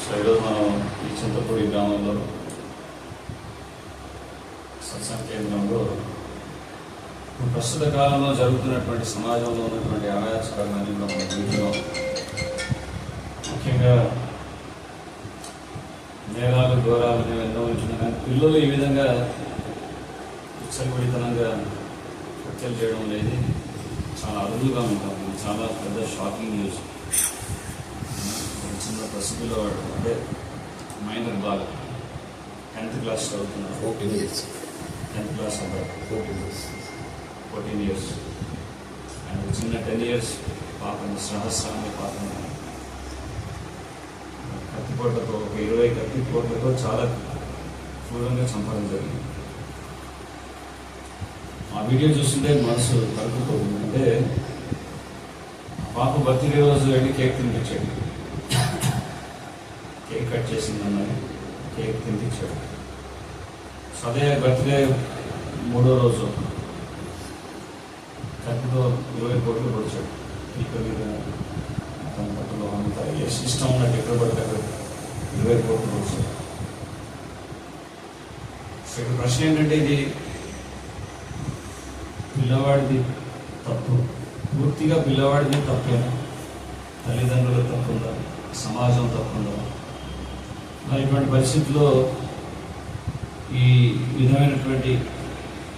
So ఈరోజు మనం ఈ చింతపూడి గ్రామంలో సత్సంగ కేంద్రంలో ప్రస్తుత కాలంలో జరుగుతున్నటువంటి సమాజంలో ఉన్నటువంటి అనాయాసకరమైన వీటిలో ముఖ్యంగా నేరాలు ఘోరాలు ఎన్నో ఉంటున్నా కానీ పిల్లలు ఈ విధంగా విచ్చలవిడితనంగా హత్యలు చేయడం అనేది చాలా అరుదుగా ఉంటుంది. చాలా పెద్ద షాకింగ్ న్యూస్. చిన్న పసిపిల్లవాడు అంటే మైనర్ బాగా 10th క్లాస్ చదువుతున్నాడు. 10th క్లాస్ అబ్బాయి 14 years అండ్ చిన్న 10 years పాపని సహస్రాన్ని పాపని కత్తిపోట్లతో ఒక 20 కత్తిపోట్లతో చాలా క్రూరంగా చంపడం జరిగింది. ఆ వీడియో చూస్తుంటే మనసు కలుపుకోతుంది. అంటే పాప బర్త్డే రోజు వెళ్ళి కేక్ తినిపించాడు. కేక్ కట్ చేసిందన్నది కేక్ తినిపించాడు. అదే బర్త్డే 3వ రోజు కత్తితో 20 కోట్లు పొడిచాడు. ఇక్కడ మీద తన పట్టులో అంతా ఇష్టం ఉన్నట్టు ఎక్కడ పడితే అక్కడ 20 కోట్లు పొడిచాడు. సో ఇక్కడ ప్రశ్న ఏంటంటే ఇది పిల్లవాడిది తప్పు, పూర్తిగా పిల్లవాడిది తప్పేనా? తల్లిదండ్రుల తప్పుందా? సమాజం తప్పుందా? మరి ఇటువంటి పరిస్థితుల్లో ఈ విధమైనటువంటి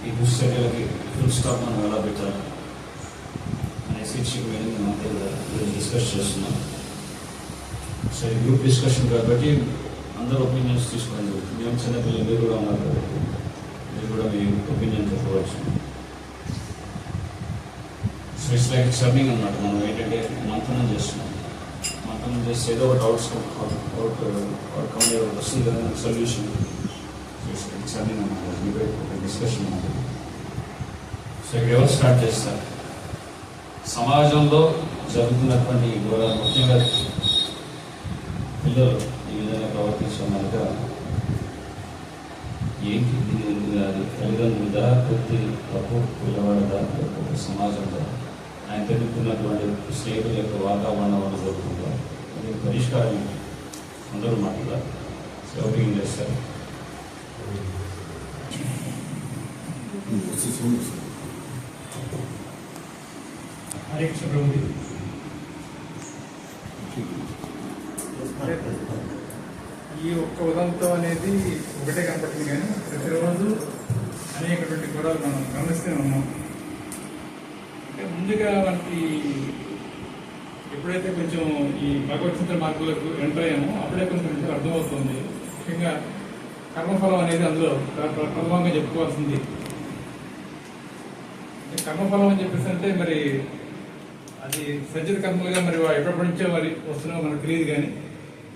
ఈ దుశ్చర్యలకి ఫుల్ స్టాప్ మనం ఎలా పెట్టాలి అనే శీర్షిక మీద మేమంతా డిస్కస్ చేస్తున్నాం. సో ఈ గ్రూప్ డిస్కషన్ కాబట్టి అందరూ ఒపీనియన్స్ తీసుకోవడం జరుగుతుంది. మేము చిన్నపిల్లలు మీరు కూడా ఉన్నారు కాబట్టి మీరు కూడా మీ ఒపీనియన్ చెప్పవచ్చు. సో ఇట్స్ లైక్ చర్నింగ్ అన్నమాట. మనం ఏంటంటే మంథనం చేస్తున్నాం. మంథనం చేస్తే ఏదో ఒకటి అవుట్కమ్ వస్తుంది కదా సొల్యూషన్. చర్నింగ్ అన్నమాట. డిబేట్ ఒక డిస్కషన్ అన్నమాట. సో ఇక్కడ ఎవరు స్టార్ట్ చేస్తారు? సమాజంలో జరుగుతున్నటువంటి ఘోరాలు ముఖ్యంగా పిల్లలు ఈ విధంగా ప్రవర్తించడం ఏంటి? అది తల్లిదండ్రులదా, పూర్తి తప్పు పిల్లవాడదా, లేకపోతే సమాజంలో ఆయన తెలుపుతున్నటువంటి స్నేహితుల యొక్క వాతావరణం వల్ల జరుగుతుందా? అది పరిష్కారం అందరూ మాట్లాడారు. ఎవరికి చేస్తారు? హరికృష్ణ ప్రభుజీ. ఈ ఒక్క ఉదంతం అనేది ఒకటే కనపడుతుంది కానీ ప్రతిరోజు అనేకటువంటి గొడవలు మనం గమనిస్తూనే ఉన్నాం. అంటే ముందుగా మనకి ఎప్పుడైతే కొంచెం ఈ భగవద్గీత మార్పులకు ఎంటర్ అయ్యామో అప్పుడే కొంచెం అర్థమవుతుంది. ముఖ్యంగా కర్మఫలం అనేది అందులో ప్రథమంగా చెప్పుకోవాల్సింది. కర్మఫలం అని చెప్పేసి అంటే మరి అది సజ్జిత కర్మలుగా మరి ఎప్పటి నుంచో మరి వస్తున్నామో మనకు తెలియదు.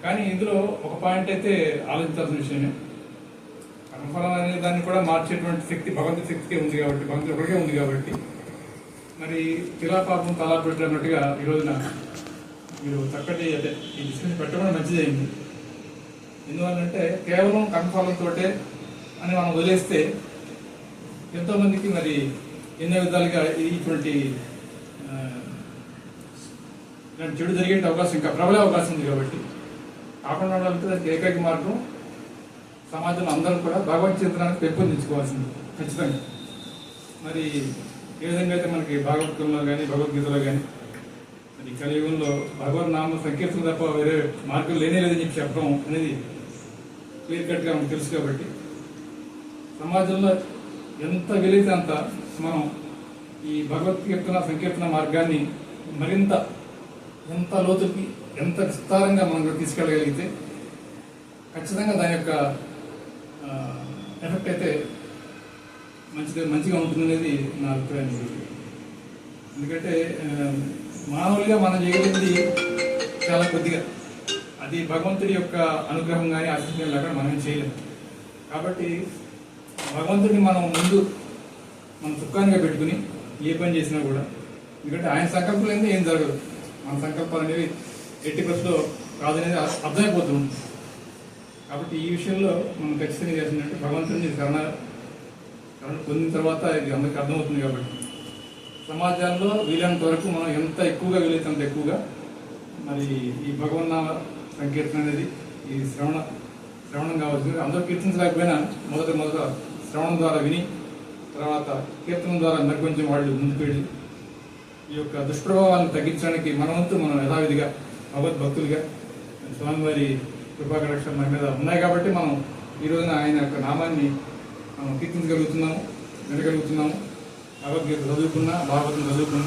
కానీ ఇందులో ఒక పాయింట్ అయితే ఆలోచించాల్సిన విషయమే. కర్మఫలం అనే దాన్ని కూడా మార్చేటువంటి శక్తి భగవంతుడి శక్తికే ఉంది కాబట్టి, భగవంతుడి ఒకరికే ఉంది కాబట్టి మరి తిలా పాపం తలా పెట్టినట్టుగా ఈ రోజున మీరు చక్కటి అదే ఈ డిస్కషన్ పెట్టడం మంచిదైంది. ఎందువల్లంటే కేవలం కర్మఫలంతో అని మనం వదిలేస్తే ఎంతోమందికి మరి ఎన్నో విధాలుగా ఇటువంటి ఇలాంటి చెడు జరిగే అవకాశం ఇంకా ప్రబలే అవకాశం ఉంది. కాబట్టి కాకుండా ఉండాలంటే దానికి ఏకైక మార్గం సమాజంలో అందరూ కూడా భగవత్ చింతనాన్ని పెంపొందించుకోవాల్సింది ఖచ్చితంగా. మరి ఏ విధంగా అయితే మనకి భాగవతంలో కానీ భగవద్గీతలో కానీ మరి కలియుగంలో భగవద్ నామ సంకీర్తన తప్ప వేరే మార్గం లేనే లేదని చెప్పి చెప్పడం అనేది క్లియర్ కట్గా మనకు తెలుసు. కాబట్టి సమాజంలో ఎంత వీలైతే అంత మనం ఈ భగవద్గీత సంకీర్తన మార్గాన్ని మరింత ఎంత లోతుకి ఎంత విస్తారంగా మనం తీసుకెళ్ళగలిగితే ఖచ్చితంగా దాని యొక్క ఎఫెక్ట్ అయితే మంచిగా ఉంటుందనేది నా అభిప్రాయం. ఎందుకంటే మానవులుగా మనం చేయగలిగింది చాలా కొద్దిగా, అది భగవంతుడి యొక్క అనుగ్రహం కానీ ఆశీర్వాదం లేకుండా మనం చేయలేము. కాబట్టి భగవంతుడిని మనం ముందు మన సుఖానిగా పెట్టుకుని ఏ పని చేసినా కూడా, ఎందుకంటే ఆయన సంకల్పం లేనిదే ఏం జరగదు. మన సంకల్పాలు అనేవి 80% కాదనేది అర్థమైపోతుంది. కాబట్టి ఈ విషయంలో మనం ఖచ్చితంగా చేసిందంటే భగవంతుడిని కరుణ పొందిన తర్వాత ఇది అందరికీ అర్థమవుతుంది. కాబట్టి సమాజాల్లో వీలైనంత వరకు మనం ఎంత ఎక్కువగా వీలైతే అంత ఎక్కువగా మరి ఈ భగవన్నామ సంకీర్తన అనేది ఈ శ్రవణం కావచ్చు. అందరూ కీర్తించలేకపోయినా మొదట శ్రవణం ద్వారా విని తర్వాత కీర్తనం ద్వారా మరికొంచెం వాళ్ళు ముందుకు వెళ్ళి ఈ యొక్క దుష్ప్రభావాలను తగ్గించడానికి మన వంతు మనం యథావిధిగా భగవద్భక్తులుగా స్వామివారి కృపాకటాక్ష మన మీద ఉన్నాయి కాబట్టి మనం ఈ రోజున ఆయన యొక్క నామాన్ని మనం కీర్తించగలుగుతున్నాము, వినగలుగుతున్నాము. భగవద్గీత చదువుకున్నా, భాగవతం చదువుకున్నా,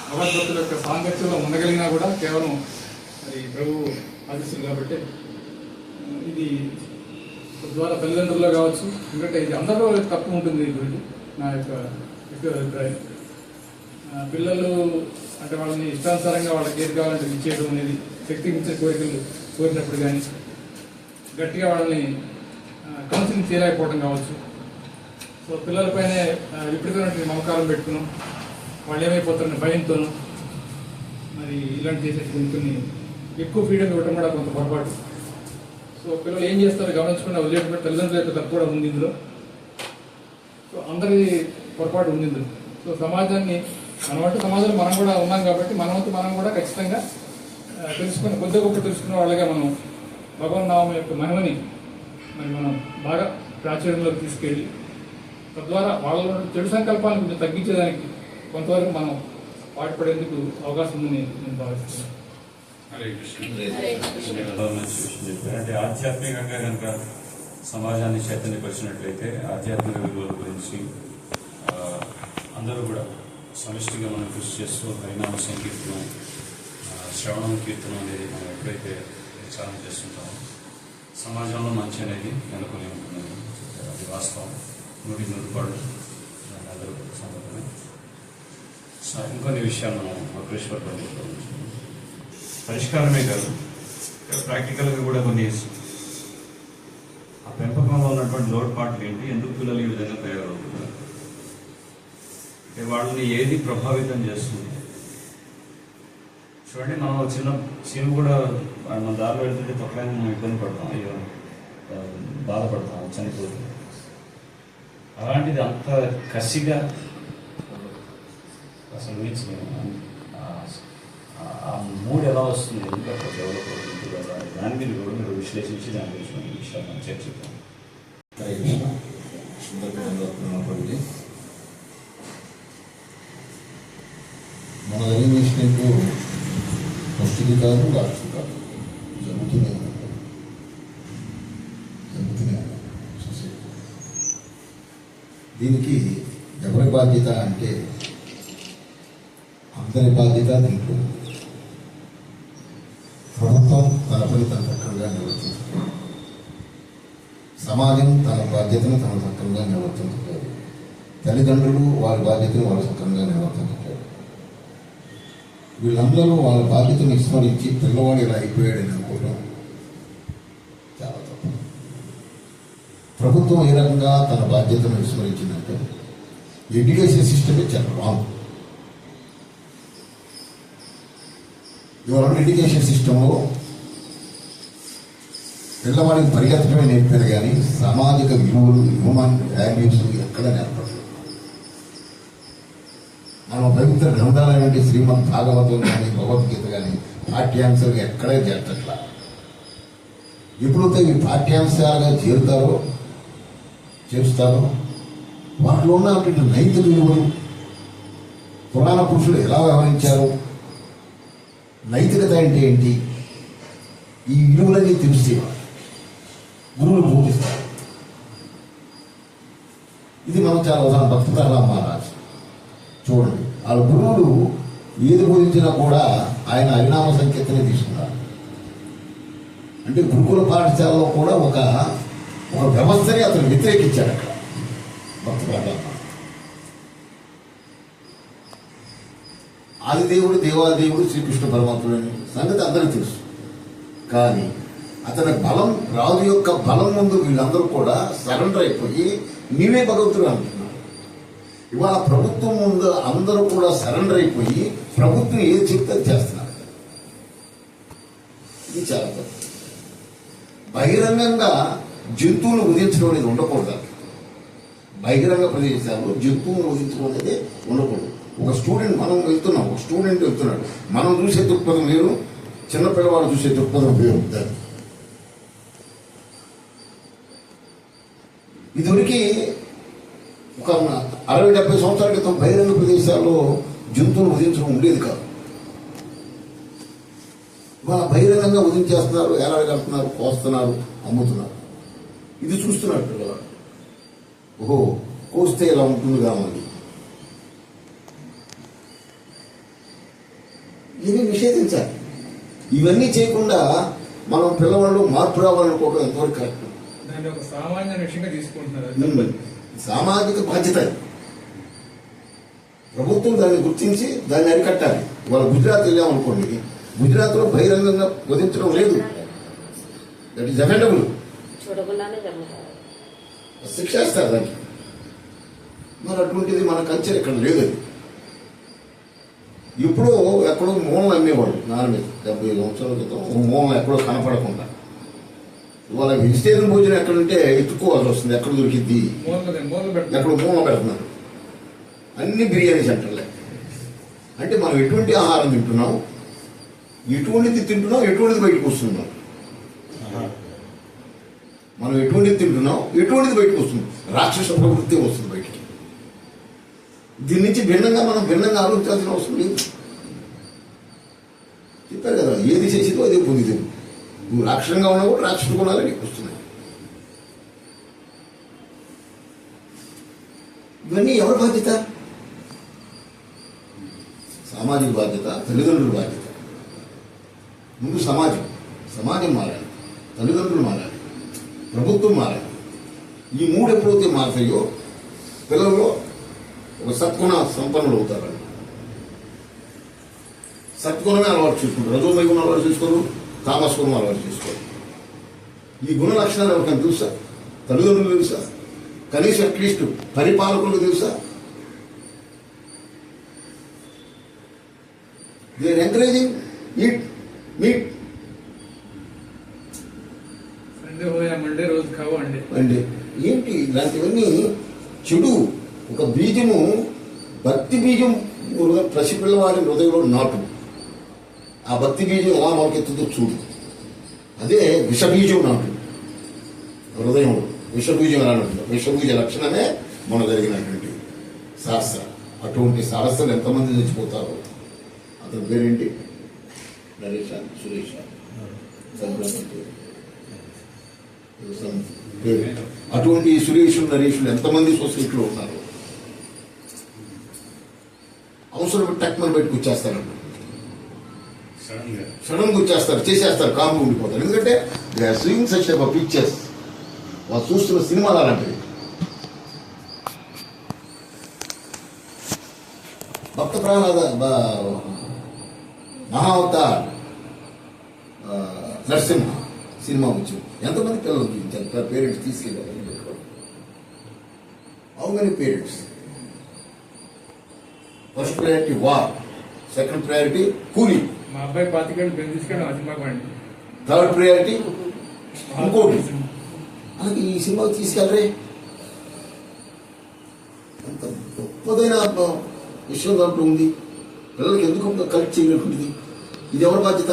భగవద్భక్తుల యొక్క సాంగత్యంలో ఉండగలిగినా కూడా కేవలం మరి ప్రభు ఆశిస్తులు కాబట్టి ఇది ద్వారా తల్లిదండ్రుల్లో కావచ్చు, ఎందుకంటే ఇది అందరిలో తప్పు ఉంటుంది. ఇది నా యొక్క వ్యక్తిగత అభిప్రాయం. పిల్లలు అంటే వాళ్ళని ఇష్టానుసారంగా వాళ్ళకి ఏది కావాలంటే ఇచ్చేయడం అనేది, శక్తి మించిన కోరికలు కోరినప్పుడు కానీ గట్టిగా వాళ్ళని కౌన్సిలింగ్ చేయలేకపోవడం కావచ్చు. సో పిల్లలపైనే విపరీతమైన మమకారం పెట్టుకున్నాం, వాళ్ళు ఏమైపోతారని భయంతోనూ మరి ఇలాంటి చేసే కొన్ని ఎక్కువ ఫ్రీడమ్ ఇవ్వడం కూడా కొంత పొరపాటు. సో పిల్లలు ఏం చేస్తారో గమనించకుండా వదిలేటువంటి తల్లిదండ్రుల యొక్క తప్పు కూడా ఉంది ఇందులో. సో అందరి పొరపాటు ఉంది ఇందులో. సో సమాజాన్ని మనమంటే సమాజంలో మనం కూడా ఉన్నాం కాబట్టి మనం కూడా ఖచ్చితంగా తెలుసుకుని కొద్ది గొప్ప తెలుసుకున్న వాళ్ళగా మనం భగవన్నామం యొక్క మహిమని మరి మనం బాగా ప్రాచుర్యంలోకి తీసుకెళ్ళి తద్వారా వాళ్ళలో చెడు సంకల్పాలను కొంచెం తగ్గించేదానికి కొంతవరకు మనం పాటుపడేందుకు అవకాశం ఉందని నేను భావిస్తున్నాను. అంటే ఆధ్యాత్మికంగా కనుక సమాజాన్ని చైతన్యపరిచినట్లయితే ఆధ్యాత్మిక విలువల గురించి అందరూ కూడా సమిష్టిగా మనం కృషి చేస్తూ హరినామ సంకీర్తనం, శ్రవణం, కీర్తనం అనేది మనం ఎప్పుడైతే ప్రచారం చేస్తుంటామో సమాజంలో మంచి అనేది నెలకొని ఉంటుంది. అది వాస్తవం, 100% అందరూ సందర్భమే. ఇంకొన్ని విషయాలు మనం అగ్రేశ్వర పరిష్కారమే కాదు, ప్రాక్టికల్గా కూడా కొన్ని ఆ పెంపకంలో ఉన్నటువంటి లోటుపాట్లు ఏంటి, ఎందుకు పిల్లలు ఈ విధంగా తయారవుతున్నారు, అంటే వాళ్ళని ఏది ప్రభావితం చేస్తుంది. చూడండి, మనం చిన్న చీమ కూడా మన దారిలో వెళ్తుంటే తొక్కడానికి మనం ఇబ్బంది పడతాం, అయ్యో బాధపడతాం, చనిపోతుంది. అలాంటిది అంత కసిగా అసలు ఆ మూడు ఎలా వస్తుంది, ఎందుకు అక్కడ డెవలప్ అవుతుంది, దాని మీద కూడా మీరు విశ్లేషించి దాని గురించి మనం విషయాలు మనం చర్చిద్దాం. మన రిజర్వేషన్కు ఫస్ట్ది కాదు, లాస్ట్ కాదు, జరుగుతూనే సొసైటీ. దీనికి ఎవరి బాధ్యత అంటే అందరి బాధ్యత దీంట్లో. ప్రభుత్వం తన పని తన చక్కగా నిర్వర్తించలేదు, సమాజం తన బాధ్యతను తన చక్కగా నిర్వర్తించలేదు, తల్లిదండ్రులు వారి బాధ్యతను వారు చక్కగా నిర్వర్తించలేదు. వీళ్ళందరూ వాళ్ళ బాధ్యతను విస్మరించి పిల్లవాడు ఇలా అయిపోయాడని అనుకోవడం చాలా తప్పు. ప్రభుత్వం ఏ రకంగా తన బాధ్యతను విస్మరించిందంటే ఎడ్యుకేషన్ సిస్టమే చాలా రాంగ్. ఇవాళ ఎడ్యుకేషన్ సిస్టంలో పిల్లవాడికి పరిగెత్తడమే నేర్పారు కానీ సామాజిక విలువలు, హ్యూమన్ వాల్యూస్ ఎక్కడ నేర్పడలేదు. మనం పవిత్ర గ్రంథాలైనటువంటి శ్రీమద్ భాగవతం కానీ భగవద్గీత కానీ పాఠ్యాంశాలుగా ఎక్కడే చేర్చట్లా. ఎప్పుడైతే ఈ పాఠ్యాంశాలుగా చేరుస్తారో వాటిలో ఉన్నటువంటి నైతిక విలువలు, పురాణ పురుషులు ఎలా వ్యవహరించారు, నైతికత అంటే ఏంటి, ఈ విలువలన్నీ తెలిస్తే గురువులు బోధిస్తారు. ఇది మనం చాలా ఉదాహరణ భక్తి ప్రహ్లాద మహారాజ్ చూడండి, వాళ్ళ గురువులు ఏది బోధించినా కూడా ఆయన హరినామ సంకీర్తనే తీసుకున్నారు. అంటే గురుకుల పాఠశాలలో కూడా ఒక వ్యవస్థని అతను వ్యతిరేకించాడు. అక్కడ భక్తి ప్రహ్లాద ఆదిదేవుడు, దేవాదేవుడు శ్రీకృష్ణ పరమాత్ముడు అనే సంగతి అందరికీ తెలుసు. కానీ అతని బలం, రాజు యొక్క బలం ముందు వీళ్ళందరూ కూడా సరెండర్ అయిపోయి నీవే భగవంతుడు అంటున్నారు. ఇవాళ ప్రభుత్వం ముందు అందరూ కూడా సరెండర్ అయిపోయి ప్రభుత్వం ఏది చెప్తే చేస్తున్నారు. ఇది చాలా తప్పు. బహిరంగంగా జంతువులు వధించడం అనేది ఉండకూడదు. బహిరంగ ప్రదేశాల్లో జంతువులు వధించడం అనేది ఉండకూడదు. ఒక స్టూడెంట్, మనం వెళ్తున్నాం, ఒక స్టూడెంట్ వెళ్తున్నాడు, మనం చూసే దృక్పథం వేరు, చిన్నపిల్లవాడు చూసే దృక్పథం వేరు. ఇదివరకు ఒక 60-70 సంవత్సరాల క్రితం బహిరంగ ప్రదేశాల్లో జంతువులు వధించడం ఉండేది కాదు. వాళ్ళ బహిరంగంగా వధించేస్తున్నారు, ఏలాడగలుగుతున్నారు, కోస్తున్నారు, అమ్ముతున్నారు. ఇది చూస్తున్నారు పిల్లవాడు. ఓహో, కోస్తే ఇలా ఉంటుంది కావాలి. ఇది నిషేధించాలి. ఇవన్నీ చేయకుండా మనం పిల్లవాళ్ళు మార్పు రావాలనుకోవడం ఎంతవరకు కరెక్ట్? దాన్ని ఒక సామాన్య విషయంగా తీసుకుంటున్నారు. సామాజిక బాధ్యత. ప్రభుత్వం దాన్ని గుర్తించి దాన్ని అరికట్టాలి. ఇవాళ గుజరాత్ వెళ్ళామనుకోండి, గుజరాత్లో బహిరంగంగా వధించడం లేదు. That is offendable. శిక్ష వేస్తారు దానికి. మరి అటువంటిది మన కల్చర్ ఇక్కడ లేదు. అది ఇప్పుడు ఎక్కడో మూలలు అమ్మేవాళ్ళు నాన్న మీద 70 సంవత్సరాల క్రితం మూలలు ఎక్కడో కనపడకుండా. ఇవాళ వెజిటేరియన్ భోజనం ఎక్కడంటే ఎత్తుకోవాల్సి వస్తుంది. ఎక్కడ దొరికిద్ది, ఎక్కడ మూల పెడుతున్నారు. అన్ని బిర్యానీ సెంటర్లే. అంటే మనం ఎటువంటి ఆహారం తింటున్నాం, ఎటువంటిది తింటున్నాం, ఎటువంటిది బయటకు వస్తున్నాం. మనం ఎటువంటిది తింటున్నాం, ఎటువంటిది బయటకు వస్తుంది. రాక్షస ప్రవృత్తి వస్తుంది బయటికి. దీని నుంచి భిన్నంగా ఆలోచించాల్సిన అవసరం లేదు. చెప్పారు కదా, ఏది చేసేదో అదే పొందితే. నువ్వు రాక్షసంగా ఉన్నా కూడా రాక్షస గుణాలే నీకు వస్తున్నాయి. ఇవన్నీ ఎవరి బాధ్యత? సామాజిక బాధ్యత, తల్లిదండ్రుల బాధ్యత. ముందు సమాజం మారాలి, తల్లిదండ్రులు మారాలి, ప్రభుత్వం మారాలి. ఈ మూడు ఎప్పుడైతే మారుతాయో పిల్లల్లో ఒక సద్గుణ సంపన్నులు అవుతారు. సద్గుణమే అలవాటు చేసుకుంటారు. రజోమయ గుణం అలవాటు చేసుకోరు, తామస్ గుణం అలవాటు చేసుకోరు. ఈ గుణ లక్షణాలు ఎవరికైనా తెలుసా? తల్లిదండ్రులు తెలుసా? కనీసం అట్లీస్ట్ పరిపాలకులకు తెలుసా? They are encouraging eat meat. Monday రోజు కావు అండి. ఏంటి ఇలాంటివన్నీ చెడు. ఒక బీజము, భక్తి బీజం పసిపిల్లవాడి హృదయంలో నాటు. ఆ భక్తి బీజం ఎలా మొలకెత్తుతో చూడు. అదే విషబీజం నాటు హృదయంలో. విషబీజం ఎలా నాటు? విషబీజ లక్షణమే మన జరిగినటువంటి శాస్త్ర. అటువంటి శాస్త్రాలు ఎంతమంది చచ్చిపోతారో. అతని పేరేంటి? నరేష, సురేష, అటువంటి సురేషులు, నరేషులు ఎంతమంది సొసైటీలో ఉన్నారు. అవసరం టక్మని బయటకు వచ్చేస్తారంట. సడన్గా వచ్చేస్తారు, చేసేస్తారు, కామ్గా ఉండిపోతారు. ఎందుకంటే they are seeing such type of pictures. వాళ్ళు చూస్తున్న సినిమాలు అలాంటివి. భక్త ప్రహ్లాద మహావతార్ నరసింహ సినిమా వచ్చింది. ఎంతమంది పిల్లలు చూపించారు? పేరెంట్స్ తీసుకెళ్ళారు. How many parents? First priority War, second priority Coolie, మా అబ్బాయి 25 ఏళ్ళు తీసుకెళ్ళి ఆ సినిమాకి వాడిని, థర్డ్ ప్రయారిటీ ఇంకోటి. అలాగే ఈ సినిమాకి తీసుకెళ్ళరే. అంత గొప్పదైన విషయం దాంట్లో ఉంది. పిల్లలకి ఎందుకు కలెక్ట్ చేయలేకుంటుంది? ఇది ఎవరి బాధ్యత?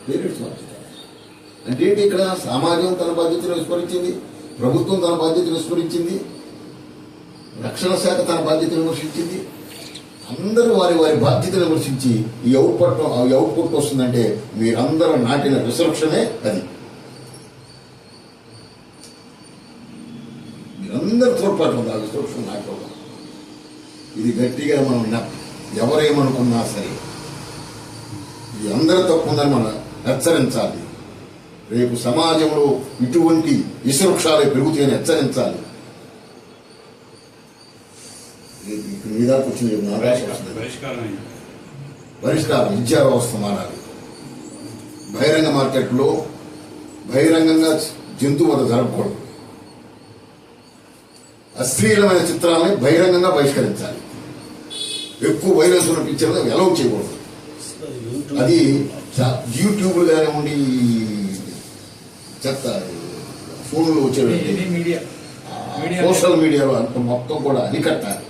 పేరెంట్స్ బాధ్యత. అంటే ఏంటి? ఇక్కడ సమాజం తన బాధ్యతను విస్మరించింది, ప్రభుత్వం తన బాధ్యతను విస్మరించింది, రక్షణ శాఖ తన బాధ్యతను విమర్శించింది. అందరూ వారి బాధ్యతను విమర్శించి ఈ అవుట్పుట్ వస్తుందంటే మీరందరూ నాటిన విసవృక్షమే అది. మీరందరూ తోడ్పాటు ఉంది ఆ విసవృక్షం నాటుకోవడం. ఇది గట్టిగా మనం ఎవరేమనుకున్నా సరే ఇది అందరూ తప్పుందని మనం హెచ్చరించాలి. రేపు సమాజంలో ఇటువంటి విసవృక్షాలే పెరుగుతాయని హెచ్చరించాలి. మీ దాకా వచ్చింది పరిష్కారం. విద్యా వ్యవస్థ మారాలి. బహిరంగ మార్కెట్లో బహిరంగంగా జంతువధ జరగకూడదు. అశ్లీలమైన చిత్రాలని బహిరంగంగా బహిష్కరించాలి. ఎక్కువ వైరస్ ఉన్న పిక్చర్లు ఎలౌ చేయకూడదు. అది యూట్యూబ్లు కానివ్వండి, చెత్త ఫోన్లో వచ్చే సోషల్ మీడియాలో అంత మొత్తం కూడా అరికట్టాలి.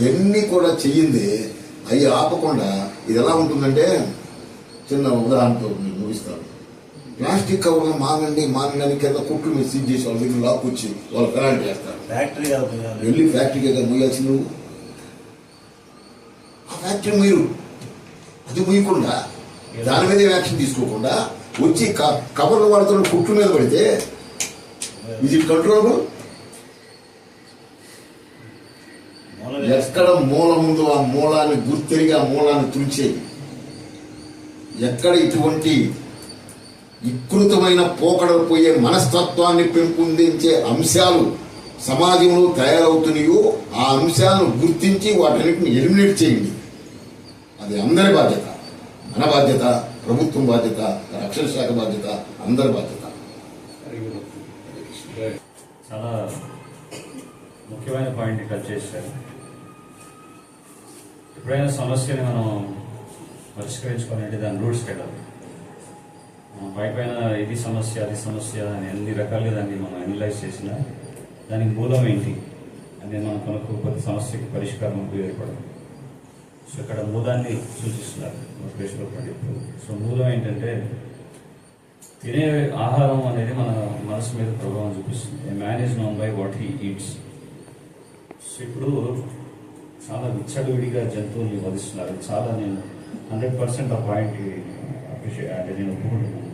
ఎన్ని కూడా చెయ్యింది అవి ఆపకుండా. ఇది ఎలా ఉంటుందంటే, చిన్న ఉదాహరణతో ముగిస్తాను. ప్లాస్టిక్ కవర్లు మానండి అని కింద కుట్లు మెసేజ్ చేసి వాళ్ళ దగ్గర లాక్కొచ్చి వాళ్ళు కరెంట్ చేస్తారు. ఫ్యాక్టరీ వెళ్ళి ఫ్యాక్టరీకి కదా ముయ్యాల్సి నువ్వు. ఆ ఫ్యాక్టరీ మీరు అది ముయ్యకుండా దాని మీద యాక్షన్ తీసుకోకుండా వచ్చి కవర్లు వాడుతున్న కుట్లు మీద పడితే ఇది కంట్రోల్. ఎక్కడ మూలం ఉందో ఆ మూలాన్ని గుర్తెరిగి ఆ మూలాన్ని తుడిచేది. ఎక్కడ ఇటువంటి వికృతమైన పోకడలు పోయే మనస్తత్వాన్ని పెంపొందించే అంశాలు సమాజంలో తయారవుతున్నాయో ఆ అంశాలను గుర్తించి వాటన్నిటిని ఎలిమినేట్ చేయండి. అది అందరి బాధ్యత, మన బాధ్యత, ప్రభుత్వం బాధ్యత, రక్షణ శాఖ బాధ్యత, అందరి బాధ్యత. చాలా ముఖ్యమైన పాయింట్ టచ్ చేశారు. ఎప్పుడైనా సమస్యని మనం పరిష్కరించుకోవాలంటే దాని రూట్స్ పెట్టాలి. పైపైన ఇది సమస్య అది సమస్య అని అన్ని రకాలుగా దాన్ని మనం అనలైజ్ చేసినా దానికి మూలం ఏంటి అనేది మనం కనుక్కోకపోతే సమస్యకి పరిష్కారం ఉపయోగపడదు. సో ఇక్కడ మూలాన్ని సూచిస్తున్నారు మోటివేషనల్ పండితులు. సో మూలం ఏంటంటే తినే ఆహారం అనేది మన మనసు మీద ప్రభావం చూపిస్తుంది. ఏ man is known by what he eats. So ఇప్పుడు చాలా విచ్చలవిడిగా జంతువుల్ని వధిస్తున్నారు. చాలా నేను 100% ఆ పాయింట్ అప్రిషియేట్ అంటే నేను ఒప్పుకుంటున్నాను.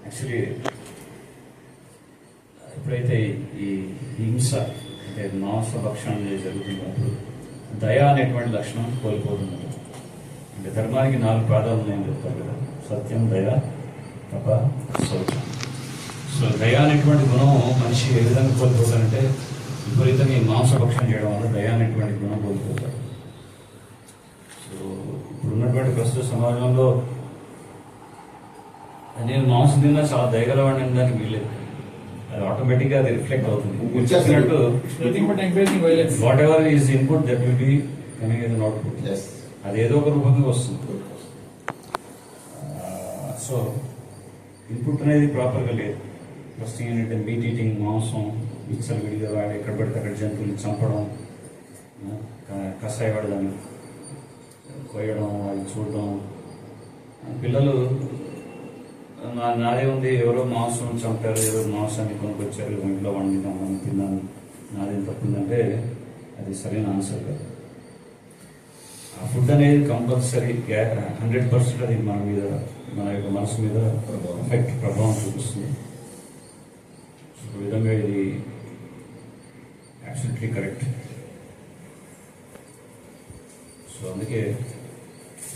యాక్చువల్లీ ఎప్పుడైతే ఈ హింస అంటే మాంసభక్షణ అనేది జరుగుతున్నప్పుడు దయ అనేటువంటి లక్షణం కోల్పోతున్నారు. అంటే ధర్మానికి 4 పాదాలు ఉన్నాయని చెప్తారు కదా, సత్యం, దయ, తప, శౌచం. సో దయ అనేటువంటి గుణం మనిషి ఏ విధంగా కోల్పోతారంటే విపరీతంగా ఈ మాంసభక్షణ చేయడం వల్ల దయ అనేటువంటి గుణం కోల్పోతారు. సో ఇప్పుడున్నటువంటి ప్రస్తుత సమాజంలో నేను మాంసం తిన్నా చాలా దయగలవాడిని అనడానికి వీలేదు. అది ఆటోమేటిక్గా అది రిఫ్లెక్ట్ అవుతుంది. మీరు చెప్పినట్టు whatever is input that will be coming as output. అది ఏదో ఒక రూపంగా వస్తుంది. సో ఇన్పుట్ అనేది ప్రాపర్గా లేదు. ఫస్ట్ ఏంటంటే మీట్ ఈటింగ్, మాంసం మిక్సర్ విడిగా వాడి ఎక్కడ పడితే అక్కడ జంతువులు చంపడం, కషాయ వాడదాన్ని కోయడం, వాళ్ళు చూడడం. పిల్లలు నాదే ఉంది, ఎవరో మాంసం చంపారు, ఎవరో మాంసాన్ని కొనుక్కొచ్చారు, ఇంట్లో వండినాం మనం తిన్నాను, నాదేం తప్పిందంటే అది సరైన ఆన్సర్ కాదు. ఆ ఫుడ్ అనేది కంపల్సరీ 100% అది మన మీద, మన యొక్క మనసు మీద ప్రభావం చూపిస్తుంది. ఒక విధంగా ఇది అబ్సల్యూట్లీ కరెక్ట్. సో అందుకే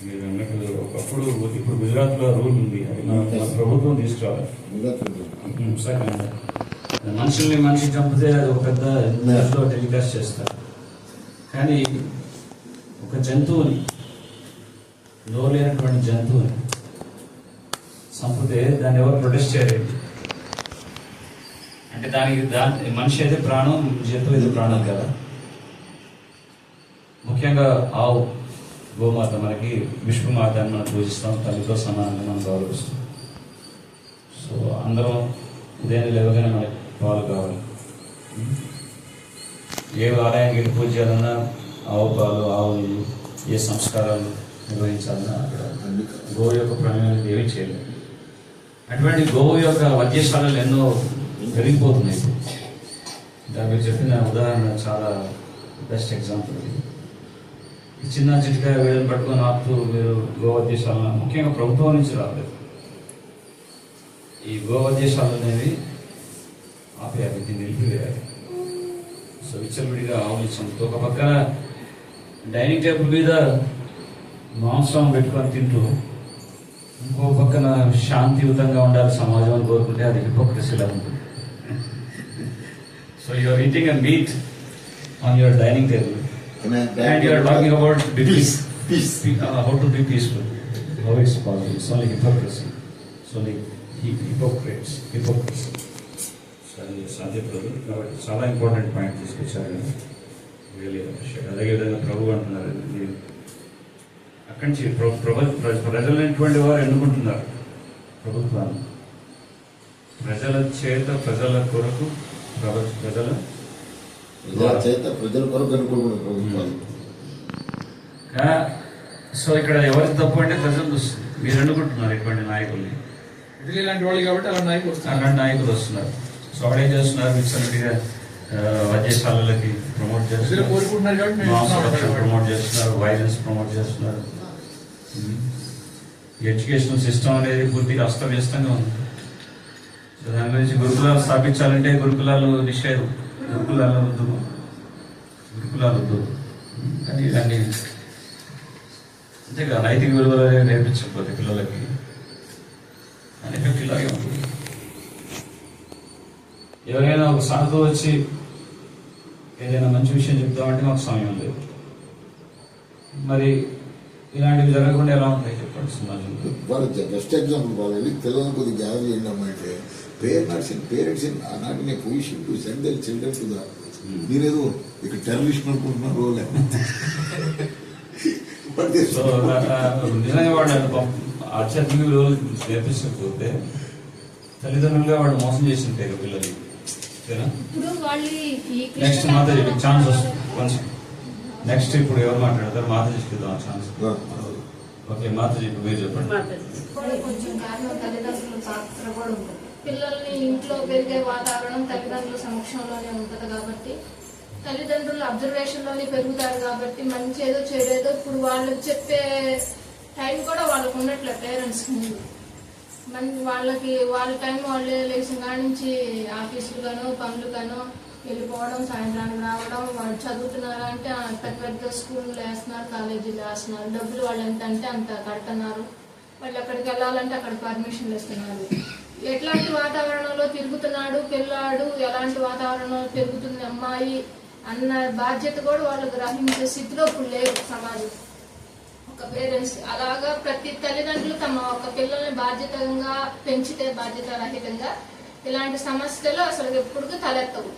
మీరు అన్నట్టు ఒకప్పుడు ఇప్పుడు గుజరాత్లో రూల్ ఉంది, అది మన ప్రభుత్వం తీసుకురావాలి. మనుషుల్ని మనిషి చంపితే అది ఒక పెద్ద న్యూస్లో టెలికాస్ట్ చేస్తారు. కానీ ఒక జంతువుని, లేనటువంటి జంతువుని చంపితే దాన్ని ఎవరు ప్రొటెస్ట్ చేయలేదు. అంటే దాని మనిషి అయితే ప్రాణం, జంతువు అయితే ప్రాణం కదా. ముఖ్యంగా ఆవు, గోమాత, మనకి విశ్వమాత అని మనం పూజిస్తాం, తల్లితో సమానంగా మనం గౌరవిస్తాం. సో అందరం ఉదయం లేవగానే మనకి పాలు కావాలి. ఏ ఆలయానికి వెళ్ళి పూజ చేయాలన్నా ఆవు పాలు, ఆవు నీళ్ళు, ఏ సంస్కారాలు నిర్వహించాలన్నా అక్కడ గోవు యొక్క ప్రమేయం ఏమీ చేయలేదు. అటువంటి గోవు యొక్క వైద్యశాలలు ఎన్నో పెరిగిపోతున్నాయి. దాని మీరు చెప్పిన ఉదాహరణ చాలా బెస్ట్ ఎగ్జాంపుల్. ఈ చిన్న చిటికాయ వేళను పట్టుకొని ఆపుతూ మీరు గోవైద్యశాల, ముఖ్యంగా ప్రభుత్వం నుంచి రాలేదు. ఈ గోవైద్యశాలలు అనేవి ఆపేయాలి, దీన్ని నిలిపివేయాలి. సో విచ్చలవిడిగా ఆవులు చంపుతూ ఒక పక్కన డైనింగ్ టేబుల్ మీద మాంసం పెట్టుకొని తింటూ, ఇంకో పక్కన శాంతియుతంగా ఉండాలి సమాజం అని కోరుకుంటే అది హిపోక్రసీలా ఉంటుంది. So you are eating a meat on your dining table and you are talking about peace. How to be peaceful? How it's possible? It's only hypocrisy. It's only hypocrites. Hypocrisy. సాధ్యపడదు. కాబట్టి చాలా ఇంపార్టెంట్ పాయింట్ తీసుకొచ్చారు. Really appreciate. అదేవిధంగా ప్రభు అంటున్నారు, అక్కడి నుంచి ప్రజలైనటువంటి వారు ఎన్నుకుంటున్నారు ప్రభుత్వాన్ని. ప్రజల చేత, ప్రజల కొరకు, ప్రజల చేత ప్రజల కొరకు అనుకుంటున్నారు ప్రభుత్వాలు. సో ఇక్కడ ఎవరి తప్పు అంటే ప్రజలు చూస్తుంది. మీరు అనుకుంటున్నారు ఇటువంటి నాయకుల్ని. ఇటలీ లాంటి వాళ్ళు కాబట్టి అలా నాయకులు వస్తున్నారు. అలాంటి నాయకులు వస్తున్నారు. సో వాడేం చేస్తున్నారు, విచ్చలవిడిగా వైద్యశాలలకి ప్రమోట్ ప్రజలు చేస్తున్నారు, కోరుకుంటున్నారు కాబట్టి మేము మాస్ ఇస్తున్నాం ప్రొడక్షన్ కాబట్టి. ప్రమోట్ చేస్తున్నారు, వైలెన్స్ ప్రమోట్ చేస్తున్నారు. ఎడ్యుకేషనల్ సిస్టమ్ అనేది పూర్తిగా అస్తవ్యస్తంగా ఉంది. సో దాని గురించి గురుకులాలు స్థాపించాలంటే గురుకులాలు నిషేధం, గురుకులాలు వద్దు, గురుకులాలు వద్దు. కానీ ఇలాంటి అంతేగా నైతిక విలువలు నేర్పించకపోతే పిల్లలకి అని ఎఫెక్ట్ ఇలాగే ఉంటుంది. ఎవరైనా ఒక సాధువు వచ్చి ఏదైనా మంచి విషయం చెప్తామంటే మాకు సమయం లేదు. మరి ఇలాంటివి జరగకుండా ఎలా ఉంటాయి చెప్పండి సమాజంలో? వాళ్ళకి బెస్ట్ ఎగ్జాంపుల్ వాళ్ళని పిల్లలను కొద్దిగా గ్యాదర్ చేయండి అంటే parents not in a position to send their children to the మీరేదో ఇక్కడ టెర్రరిస్ట్ అనుకుంటున్నారు సో నిజంగా వాడు ఆధ్యాత్మిక విలువలు నేర్పించకపోతే తల్లిదండ్రులుగా వాడు మోసం చేసింటే పిల్లలు. నెక్స్ట్ మాతాజీ ఛాన్స్ వస్తుంది. నెక్స్ట్ ఇప్పుడు ఎవరు మాట్లాడతారు? మాతాజీకి ఇద్దాం ఛాన్స్. ఓకే మాతాజీ, ఇప్పుడు మీరు చెప్పండి. కొంచెం కారణం తల్లిదండ్రుల పాత్ర కూడా ఉంటుంది. పిల్లల్ని ఇంట్లో పెరిగే వాతావరణం తల్లిదండ్రుల సమక్షంలోనే ఉంటుంది కాబట్టి తల్లిదండ్రుల అబ్జర్వేషన్ లోనే పెరుగుతారు కాబట్టి మంచి ఏదో చెడేదో ఇప్పుడు వాళ్ళకి చెప్పే టైం కూడా వాళ్ళకు ఉన్నట్లే పేరెంట్స్ ముందు వాళ్ళకి వాళ్ళ టైం వాళ్ళే లేచిన కాడి నుంచి ఆఫీసులుగానో పనులుగానో వెళ్ళిపోవడం, సాయంత్రానికి రావడం. వాళ్ళు చదువుతున్నారా అంటే పెద్ద పెద్ద స్కూళ్ళు వేస్తున్నారు, కాలేజీలు వేస్తున్నారు, డబ్బులు వాళ్ళు ఎంత అంటే అంత కడుతున్నారు. వాళ్ళు ఎక్కడికి వెళ్ళాలంటే అక్కడ పర్మిషన్లు ఇస్తున్నారు. ఎట్లాంటి వాతావరణంలో తిరుగుతున్నాడు పిల్లాడు, ఎలాంటి వాతావరణంలో పెరుగుతుంది అమ్మాయి అన్న బాధ్యత కూడా వాళ్ళు గ్రహించే స్థితిలో ఇప్పుడు లేదు సమాజం. ఒక పేరెంట్స్ అలాగా ప్రతి తల్లిదండ్రులు తమ ఒక పిల్లల్ని బాధ్యతంగా పెంచితే బాధ్యత రహితంగా ఇలాంటి సమస్యలు అసలు ఎప్పుడు తలెత్తవు.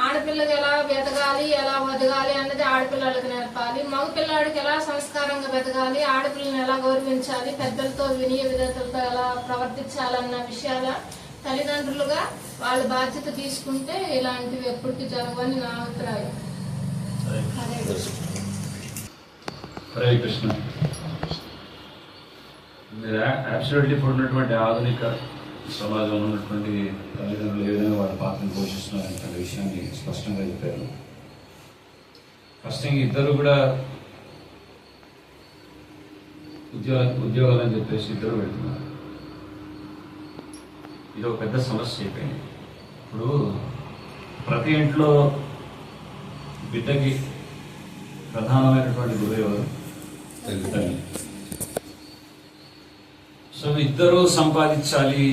ఆడపిల్లకి ఎలా బెతకాలి, ఎలా బతకాలి అన్నది ఆడపిల్లలకు నేర్పాలి. మగ పిల్లాడికి ఎలా సంస్కారంగా బతకాలి, ఆడపిల్లని ఎలా గౌరవించాలి, పెద్దలతో వినయ విధేతలతో ఎలా ప్రవర్తించాలన్న విషయాల తల్లిదండ్రులుగా వాళ్ళ బాధ్యత తీసుకుంటే ఇలాంటివి ఎప్పటికీ జరగవని నా అభిప్రాయం. హరే కృష్ణ. మీరు అబ్సల్యూట్లీ ఇప్పుడు ఉన్నటువంటి ఆధునిక సమాజంలో ఉన్నటువంటి తల్లిదండ్రులు ఏ విధంగా వాళ్ళ పాత్రను పోషిస్తున్నారనే విషయాన్ని స్పష్టంగా చెప్పారు. ఫస్ట్ థింగ్ ఇద్దరు కూడా ఉద్యోగాలని చెప్పేసి ఇద్దరు వెళ్తున్నారు. ఇది ఒక పెద్ద సమస్య అయిపోయింది. ఇప్పుడు ప్రతి ఇంట్లో బిడ్డకి ప్రధానమైనటువంటి గురువు ఎవరు? తల్లి. సో ఇద్దరు సంపాదించాలి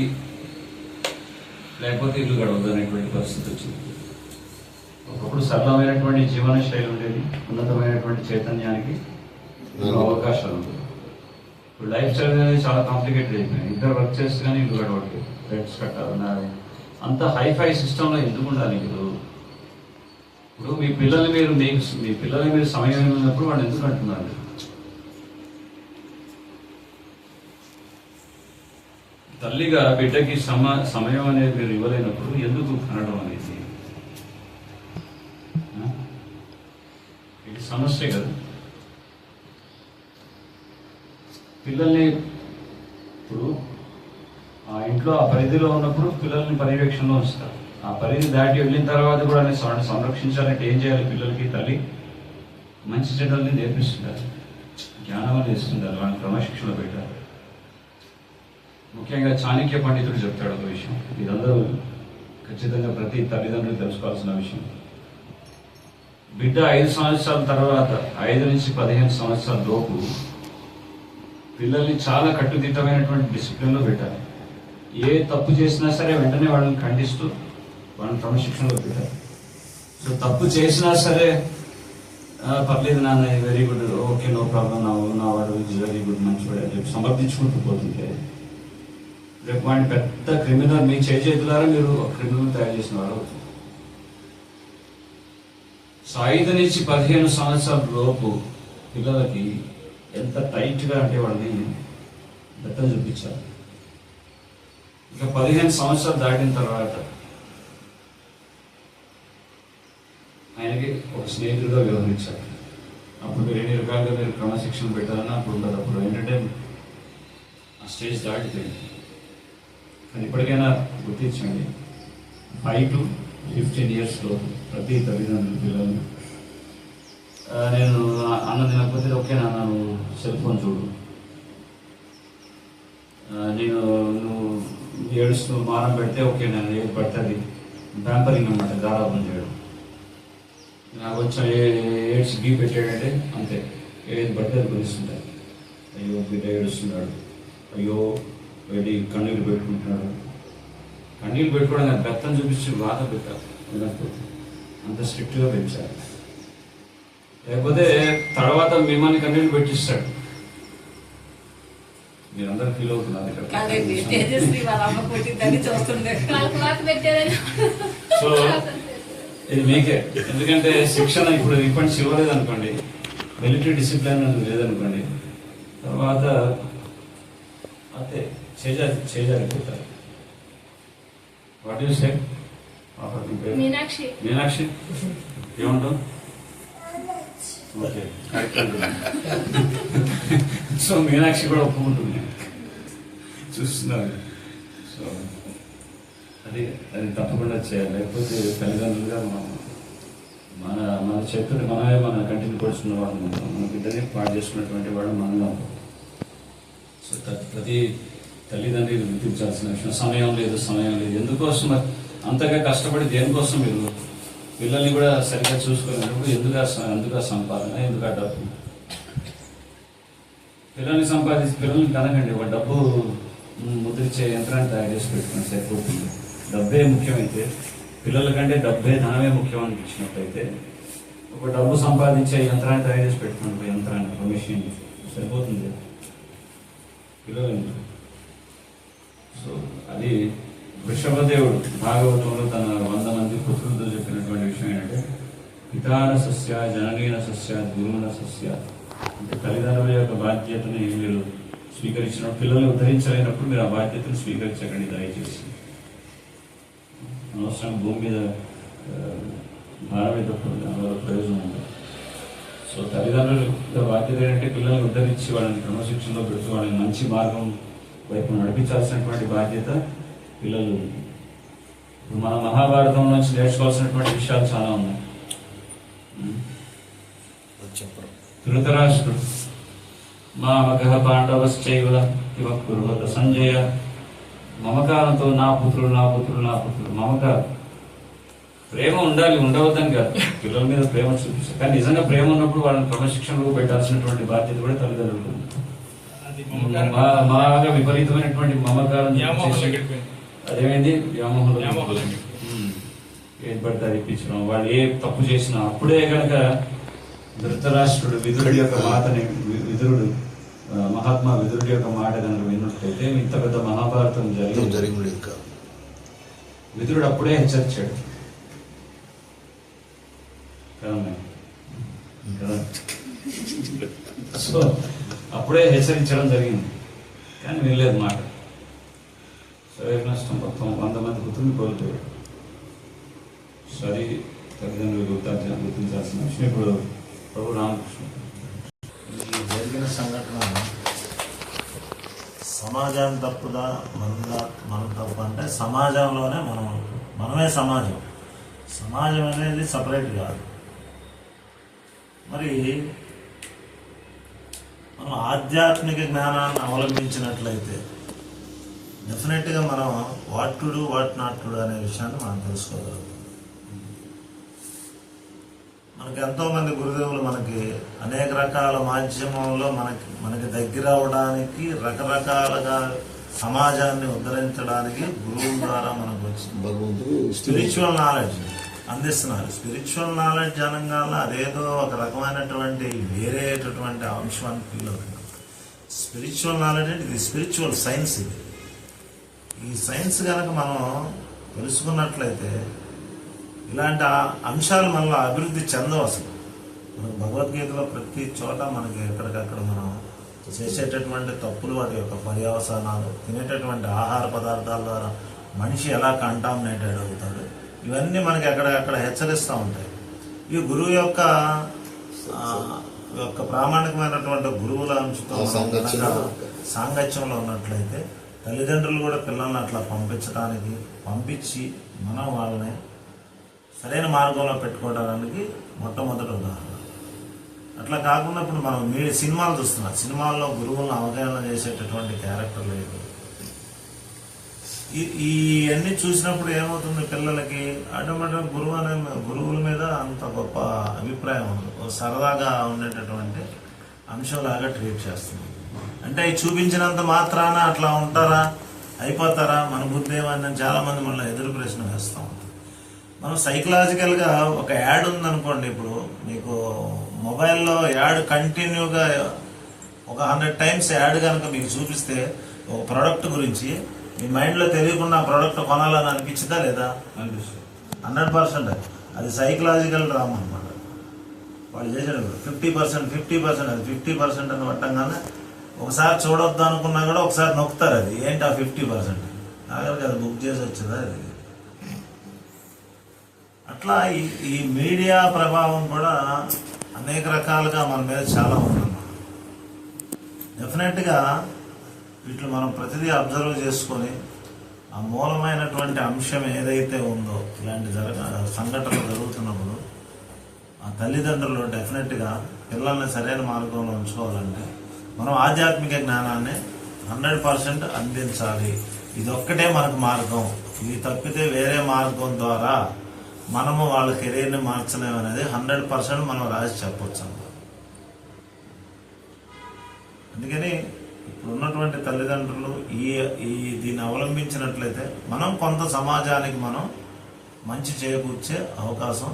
లేకపోతే ఇల్లు గడవద్దు అనేటువంటి పరిస్థితి వచ్చింది. ఒకప్పుడు సరళమైనటువంటి జీవన శైలి ఉండేది, ఉన్నతమైనటువంటి చైతన్యానికి అవకాశాలు ఉంటుంది. ఇప్పుడు లైఫ్ స్టైల్ అనేది చాలా కాంప్లికేటెడ్ అయిపోయింది. ఇద్దరు వర్క్ చేస్తే కానీ ఇల్లు గడవట్లేదు, రెంట్స్ కట్టాలి. అంత హైఫై సిస్టంలో ఎందుకు ఉండాలి? ఇప్పుడు మీ పిల్లల్ని మీరు సమయం ఉన్నప్పుడు వాళ్ళు ఎందుకు అంటున్నారు? తల్లిగా బిడ్డకి సమయం అనేది మీరు ఇవ్వలేనప్పుడు ఎందుకు కనడం అనేది ఇది సమస్య కదా. పిల్లల్ని ఇప్పుడు ఆ ఇంట్లో ఆ పరిధిలో ఉన్నప్పుడు పిల్లల్ని పర్యవేక్షణలో ఉంచుతారు. ఆ పరిధి దాటి వెళ్ళిన తర్వాత కూడా సంరక్షించాలంటే ఏం చేయాలి? పిల్లలకి తల్లి మంచి చెడ్డల్ని నేర్పిస్తుంటారు, జ్ఞానం అనేది ఇస్తుంటారు, వాళ్ళని క్రమశిక్షణలో పెట్టారు. ముఖ్యంగా చాణక్య పండితుడు చెప్తాడు ఒక విషయం, ఇదందరూ ఖచ్చితంగా ప్రతి తల్లిదండ్రులు తెలుసుకోవాల్సిన విషయం. బిడ్డ 5 సంవత్సరాల తర్వాత 5 నుంచి 15 సంవత్సరాల లోపు పిల్లల్ని చాలా కట్టుదిట్టమైనటువంటి డిసిప్లిన్లో పెట్టాలి. ఏ తప్పు చేసినా సరే వెంటనే వాళ్ళని ఖండిస్తూ వాళ్ళని క్రమశిక్షణలో పెట్టాలి. సో తప్పు చేసినా సరే పర్లేదు నాన్న, very good, okay, no problem, నా వాడు వెరీ గుడ్, మంచివాడు అని చెప్పి సమర్థించుకుంటూ పోతుంటే రేపు వాడిని పెద్ద క్రిమినల్ మీ చేతులారా మీరు క్రిమినల్ తయారు చేసిన వాడు అవుతుంది. సో 5 నుంచి 15 సంవత్సరాల లోపు పిల్లలకి ఎంత టైట్గా అంటే వాళ్ళని బెత్తం చూపించాలి. ఇక 15 సంవత్సరాలు దాటిన తర్వాత ఆయనకి ఒక స్నేహితుడిగా వ్యవహరించాలి. అప్పుడు మీరు ఎన్ని రకాలుగా మీరు క్రమశిక్షణ పెట్టాలన్నా అప్పుడు ఉండదు. అప్పుడు ఏంటంటే ఆ స్టేజ్ దాటిపోయింది. కానీ ఇప్పటికైనా గుర్తించండి, 5 to 15 yearsలో ప్రతి తల్లిదండ్రులు పిల్లలు నేను అన్నం తినకపోతే ఓకే నాన్న నువ్వు సెల్ ఫోన్ చూడు, నువ్వు ఏడుస్తూ మారం పెడితే ఓకే నేను ఏది పడుతుంది, ప్యాంపరింగ్ అన్నమాట, గారాబం చేయడం. నాకు వచ్చి ఏడ్స్ గీ పెట్టాడంటే అంతే, ఏది పడితే అది గురిస్తుంటాయి. అయ్యో బిడ్డ ఏడుస్తున్నాడు, అయ్యో వెళ్ళి కన్నీళ్ళు పెట్టుకుంటున్నాడు. కన్నీళ్ళు పెట్టుకోవడం కాదు, బెత్తం చూపించి బాధ పెట్టారు. అంత స్ట్రిక్ట్గా పెంచారు. లేకపోతే తర్వాత మిమ్మల్ని కన్నీళ్ళు పెట్టిస్తాడు. మీరందరూ ఫీల్ అవుతున్నారు ఇక్కడ. సో ఇది మీకే, ఎందుకంటే శిక్షణ ఇప్పుడు ఇప్పటి ఇవ్వలేదు అనుకోండి, మిలిటరీ డిసిప్లిన్ అనేది లేదనుకోండి, తర్వాత అంతే చేజారిపోతారు. What you say? Meenakshi. Meenakshi ఏమంటావు? ఓకే, కరెక్ట్ అంటున్నాను. సో మీనాక్షి కూడా ఒప్పుకుంటుంది, చూస్తున్నారు. సో అది తప్పకుండా చేయాలి. లేకపోతే తల్లిదండ్రులుగా మన చేతులు మనమే మన కంటిని పొడుచుకున్న వాళ్ళు, మన బిడ్డని పాడు చేసుకున్నటువంటి వాడు మనలో. సో ప్రతి తల్లిదండ్రులు గుర్తించాల్సిన విషయం, సమయం లేదు. ఎందుకోసం అంతగా కష్టపడి దేనికోసం? మీరు పిల్లల్ని కూడా సరిగ్గా చూసుకునేటప్పుడు ఎందుకు సంపాదన, ఎందుకు డబ్బు? పిల్లల్ని కనకండి, ఒక డబ్బు ముద్రించే యంత్రాన్ని తయారు చేసి పెట్టుకుని సరిపోతుంది. డబ్బే ముఖ్యమైతే, పిల్లల కంటే ధనమే ముఖ్యం అనిపించినట్లయితే ఒక డబ్బు సంపాదించే యంత్రాన్ని తయారు చేసి పెట్టుకుని, యంత్రాన్ని, ఒక మెషిన్ సరిపోతుంది పిల్లలు. సో అది వృషభదేవుడు భాగవతంలో తన 100 మంది పుత్రులతో చెప్పినటువంటి విషయం ఏంటంటే, పితాన సస్య జననీన సస్య గురువున సస్య. అంటే తల్లిదండ్రుల యొక్క బాధ్యతని మీరు స్వీకరించిన పిల్లల్ని ఉద్ధరించలేనప్పుడు మీరు ఆ బాధ్యతను స్వీకరించకండి దయచేసి. అనవసరం భూమి మీద భారం అయినప్పుడు దానివల్ల ప్రయోజనం ఉంది. సో తల్లిదండ్రుల బాధ్యత ఏంటంటే పిల్లల్ని ఉద్ధరించి వాళ్ళని క్రమశిక్షణలో పెడుతూ వాళ్ళని మంచి మార్గం వైపు నడిపించాల్సినటువంటి బాధ్యత పిల్లలు. మన మహాభారతం నుంచి నేర్చుకోవాల్సినటువంటి విషయాలు చాలా ఉన్నాయి. ధృతరాష్ట్రుడు మామకః పాండవశ్చైవ ఇవ కుర్వత సంజయ. మమకారంతో నా పుత్రుడు మమకారం. ప్రేమ ఉండాలి, ఉండవద్దని కాదు, పిల్లల మీద ప్రేమ చూపిస్తారు. కానీ నిజంగా ప్రేమ ఉన్నప్పుడు వాళ్ళని క్రమశిక్షణకు పెట్టాల్సినటువంటి బాధ్యత కూడా తల్లిదండ్రులు. బాగా విపరీతమైనటువంటి మమకారం అదేమైంది, వ్యామోహంలో ఏది పడితే అది ఇప్పించడం. వాళ్ళు ఏ తప్పు చేసినా అప్పుడే కనుక ధృతరాష్ట్రుడు విదురుడి యొక్క మాటని, మహాత్మా విదురుడి యొక్క మాట కనుక విన్నట్లయితే ఇంత పెద్ద మహాభారతం జరిగింది కాదు. విదురుడు అప్పుడే హెచ్చరించాడు కదా. సో అప్పుడే హెచ్చరించడం జరిగింది, కానీ వినలేదు మాట. సరే నష్టం, మొత్తం 100 మంది పుత్రులు కోల్పోయాడు. సరే తల్లిదండ్రులు గుర్తించాల్సిన విషయం. ఇప్పుడు ప్రభు రామకృష్ణ జరిగిన సంఘటన సమాజం తప్పుదా మన తప్పు అంటే సమాజంలోనే మనమే సమాజం అనేది సపరేట్ కాదు. మరి మనం ఆధ్యాత్మిక జ్ఞానాన్ని అవలంబించినట్లయితే డెఫినెట్గా మనం what to do what not to do అనే విషయాన్ని మనం తెలుసుకోగలుగుతాం. మనకి ఎంతోమంది గురుదేవులు మనకి అనేక రకాల మాధ్యమంలో మనకి దగ్గర అవడానికి, రకరకాలుగా సమాజాన్ని ఉద్ధరించడానికి గురువుల ద్వారా మనకు వచ్చింది స్పిరిచువల్ నాలెడ్జ్ అందిస్తున్నారు. స్పిరిచువల్ నాలెడ్జ్ అనగానే అదేదో ఒక రకమైనటువంటి వేరేటటువంటి అంశాన్ని ఫీల్ అవుతుంది. స్పిరిచువల్ నాలెడ్జ్ అంటే ఇది స్పిరిచువల్ సైన్స్. ఈ సైన్స్ కనుక మనం తెలుసుకున్నట్లయితే ఇలాంటి అంశాలు మనలో అభివృద్ధి చెందవు. అసలు మనకు భగవద్గీతలో ప్రతి చోట మనకి ఎక్కడికక్కడ మనం చేసేటటువంటి తప్పులు, వాటి యొక్క పర్యవసానాలు, తినేటటువంటి ఆహార పదార్థాల ద్వారా మనిషి ఎలా కంటామినేటెడ్ అవుతాడు, ఇవన్నీ మనకి ఎక్కడెక్కడ హెచ్చరిస్తూ ఉంటాయి. ఈ గురువు యొక్క ప్రామాణికమైనటువంటి గురువుల అంశంతో సాంగత్యంలో ఉన్నట్లయితే తల్లిదండ్రులు కూడా పిల్లల్ని అట్లా పంపించి మనం వాళ్ళని సరైన మార్గంలో పెట్టుకోవడానికి మొట్టమొదటి ఉదాహరణ. అట్లా కాకుండా ఇప్పుడు మనం సినిమాలు చూస్తున్నాం, సినిమాల్లో గురువులను అవగాహన చేసేటటువంటి క్యారెక్టర్లు లేదు. ఇవన్నీ చూసినప్పుడు ఏమవుతుంది, పిల్లలకి ఆటోమేటిక్గా గురువుల మీద అంత గొప్ప అభిప్రాయం ఉండదు, సరదాగా ఉండేటటువంటి అంశంలాగా ట్రీట్ చేస్తుంది. అంటే అవి చూపించినంత మాత్రాన అట్లా ఉంటారా, అయిపోతారా, మన బుద్ధి ఏమని చాలా మంది మళ్ళీ ఎదురు ప్రశ్న వేస్తూ ఉంటాం. మనం సైకలాజికల్గా ఒక యాడ్ ఉందనుకోండి, ఇప్పుడు మీకు మొబైల్లో యాడ్ కంటిన్యూగా ఒక 100 times యాడ్ కనుక మీకు చూపిస్తే ఒక ప్రోడక్ట్ గురించి మీ మైండ్లో తెలియకుండా ఆ ప్రోడక్ట్ కొనాలని అనిపించిందా లేదా? అనిపిస్తుంది. 100%. అది సైకలాజికల్ డ్రామా అనమాట. వాళ్ళు చేసాడు 50% అది 50% అని పట్టంగానే ఒకసారి చూడొద్దు అనుకున్నా కూడా ఒకసారి నొక్కుతారు. అది ఏంటి ఆ 50%? ఆఖరికి అది బుక్ చేసి వచ్చిందా అది. అట్లా ఈ మీడియా ప్రభావం కూడా అనేక రకాలుగా మన మీద చాలా ఉంటుంది. డెఫినెట్గా వీటిని మనం ప్రతిదీ అబ్జర్వ్ చేసుకొని ఆ మూలమైనటువంటి అంశం ఏదైతే ఉందో, ఇలాంటి సంఘటనలు జరుగుతున్నప్పుడు ఆ తల్లిదండ్రులు డెఫినెట్గా పిల్లల్ని సరైన మార్గంలో ఉంచుకోవాలంటే మనం ఆధ్యాత్మిక జ్ఞానాన్ని 100% అందించాలి. ఇదొక్కటే మనకు మార్గం, ఇది తప్పితే వేరే మార్గం ద్వారా మనము వాళ్ళ కెరీర్ని మార్చలేము అనేది 100% మనం రాసి చెప్పొచ్చు. అందుకని ఇప్పుడు ఉన్నటువంటి తల్లిదండ్రులు దీన్ని అవలంబించినట్లయితే మనం కొంత సమాజానికి మనం మంచి చేకూర్చే అవకాశం